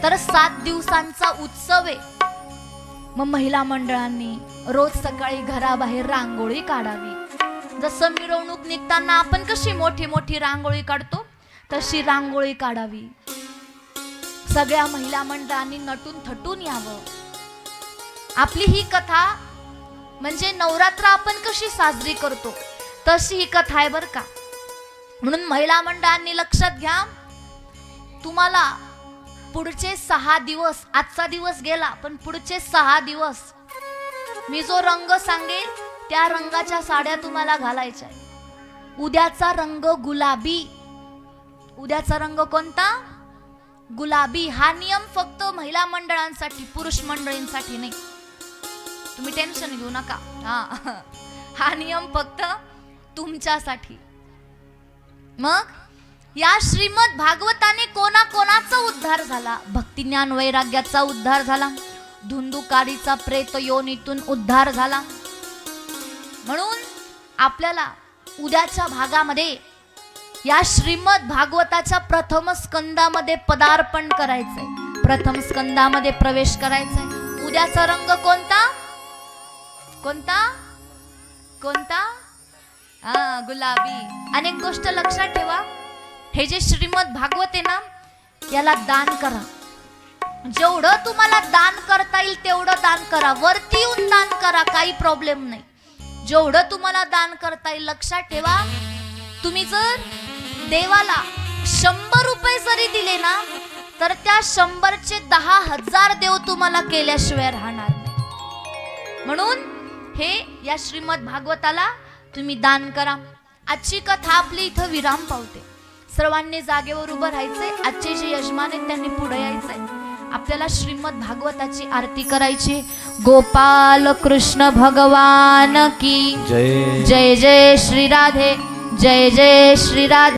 तर 7 दिवसांचा उत्सव आहे. मग महिला मंडळांनी रोज सकाळी घराबाहेर रांगोळी काढावी. जसं मिरवणूक निघताना आपण कशी मोठी मोठी रांगोळी काढतो, तशी रांगोळी काढावी. सगळ्या महिला मंडळांनी नटून थटून यावं. आपली ही कथा म्हणजे नवरात्र आपण कशी साजरी करतो तशी ही कथा आहे बरं का. म्हणून महिला मंडळांनी लक्षात घ्या, तुम्हाला पुढचे 6 दिवस, आजचा दिवस गेला पण पुढचे 6 दिवस मी जो रंग सांगेल त्या रंगाच्या साड्या तुम्हाला घालायच्या. उद्याचा रंग गुलाबी. उद्याचा रंग कोणता? गुलाबी. हा नियम फक्त महिला मंडळांसाठी, पुरुष मंडळींसाठी नाही. तुम्ही टेन्शन घेऊ नका. हा नियम फक्त तुमच्यासाठी. मग या श्रीमद भागवताने कोणाचा उद्धार झाला? भक्ती ज्ञान वैराग्याचा उद्धार झाला. धुंदुकारीचा प्रेत योनीतून उद्धार झाला. म्हणून आपल्याला उद्याच्या भागामध्ये या श्रीमद भागवताच्या प्रथम स्कंदामध्ये पदार्पण करायचंय. प्रथम स्कंदामध्ये प्रवेश करायचंय. उद्याचा रंग कोणता? कोणता कोणता? गुलाबी. अनेक गोष्ट लक्षात ठेवा. हे जे श्रीमद भागवत आहे ना, याला दान करा. जेवढं तुम्हाला दान करता येईल तेवढं दान करा. वरती येऊन दान करा, काही प्रॉब्लेम नाही. जेवढं तुम्हाला दान करता येईल. लक्षात ठेवा, तुम्ही जर देवाला 100 रुपये जरी दिले ना, तर त्या 100चे 10,000 देव तुम्हाला केल्याशिवाय राहणार नाही. म्हणून हे या श्रीमद भागवताला तुम्ही दान करा. आजची कथा आपली इथं विराम पावते. सर्वांनी जागेवर उभं राहायचंय. आजचे जे यजमान आहेत त्यांनी पुढे यायचंय. आपल्याला श्रीमद भागवताची आरती करायची. गोपाल कृष्ण भगवान की जय जय. जय श्री राधे, जय जय श्री राधे.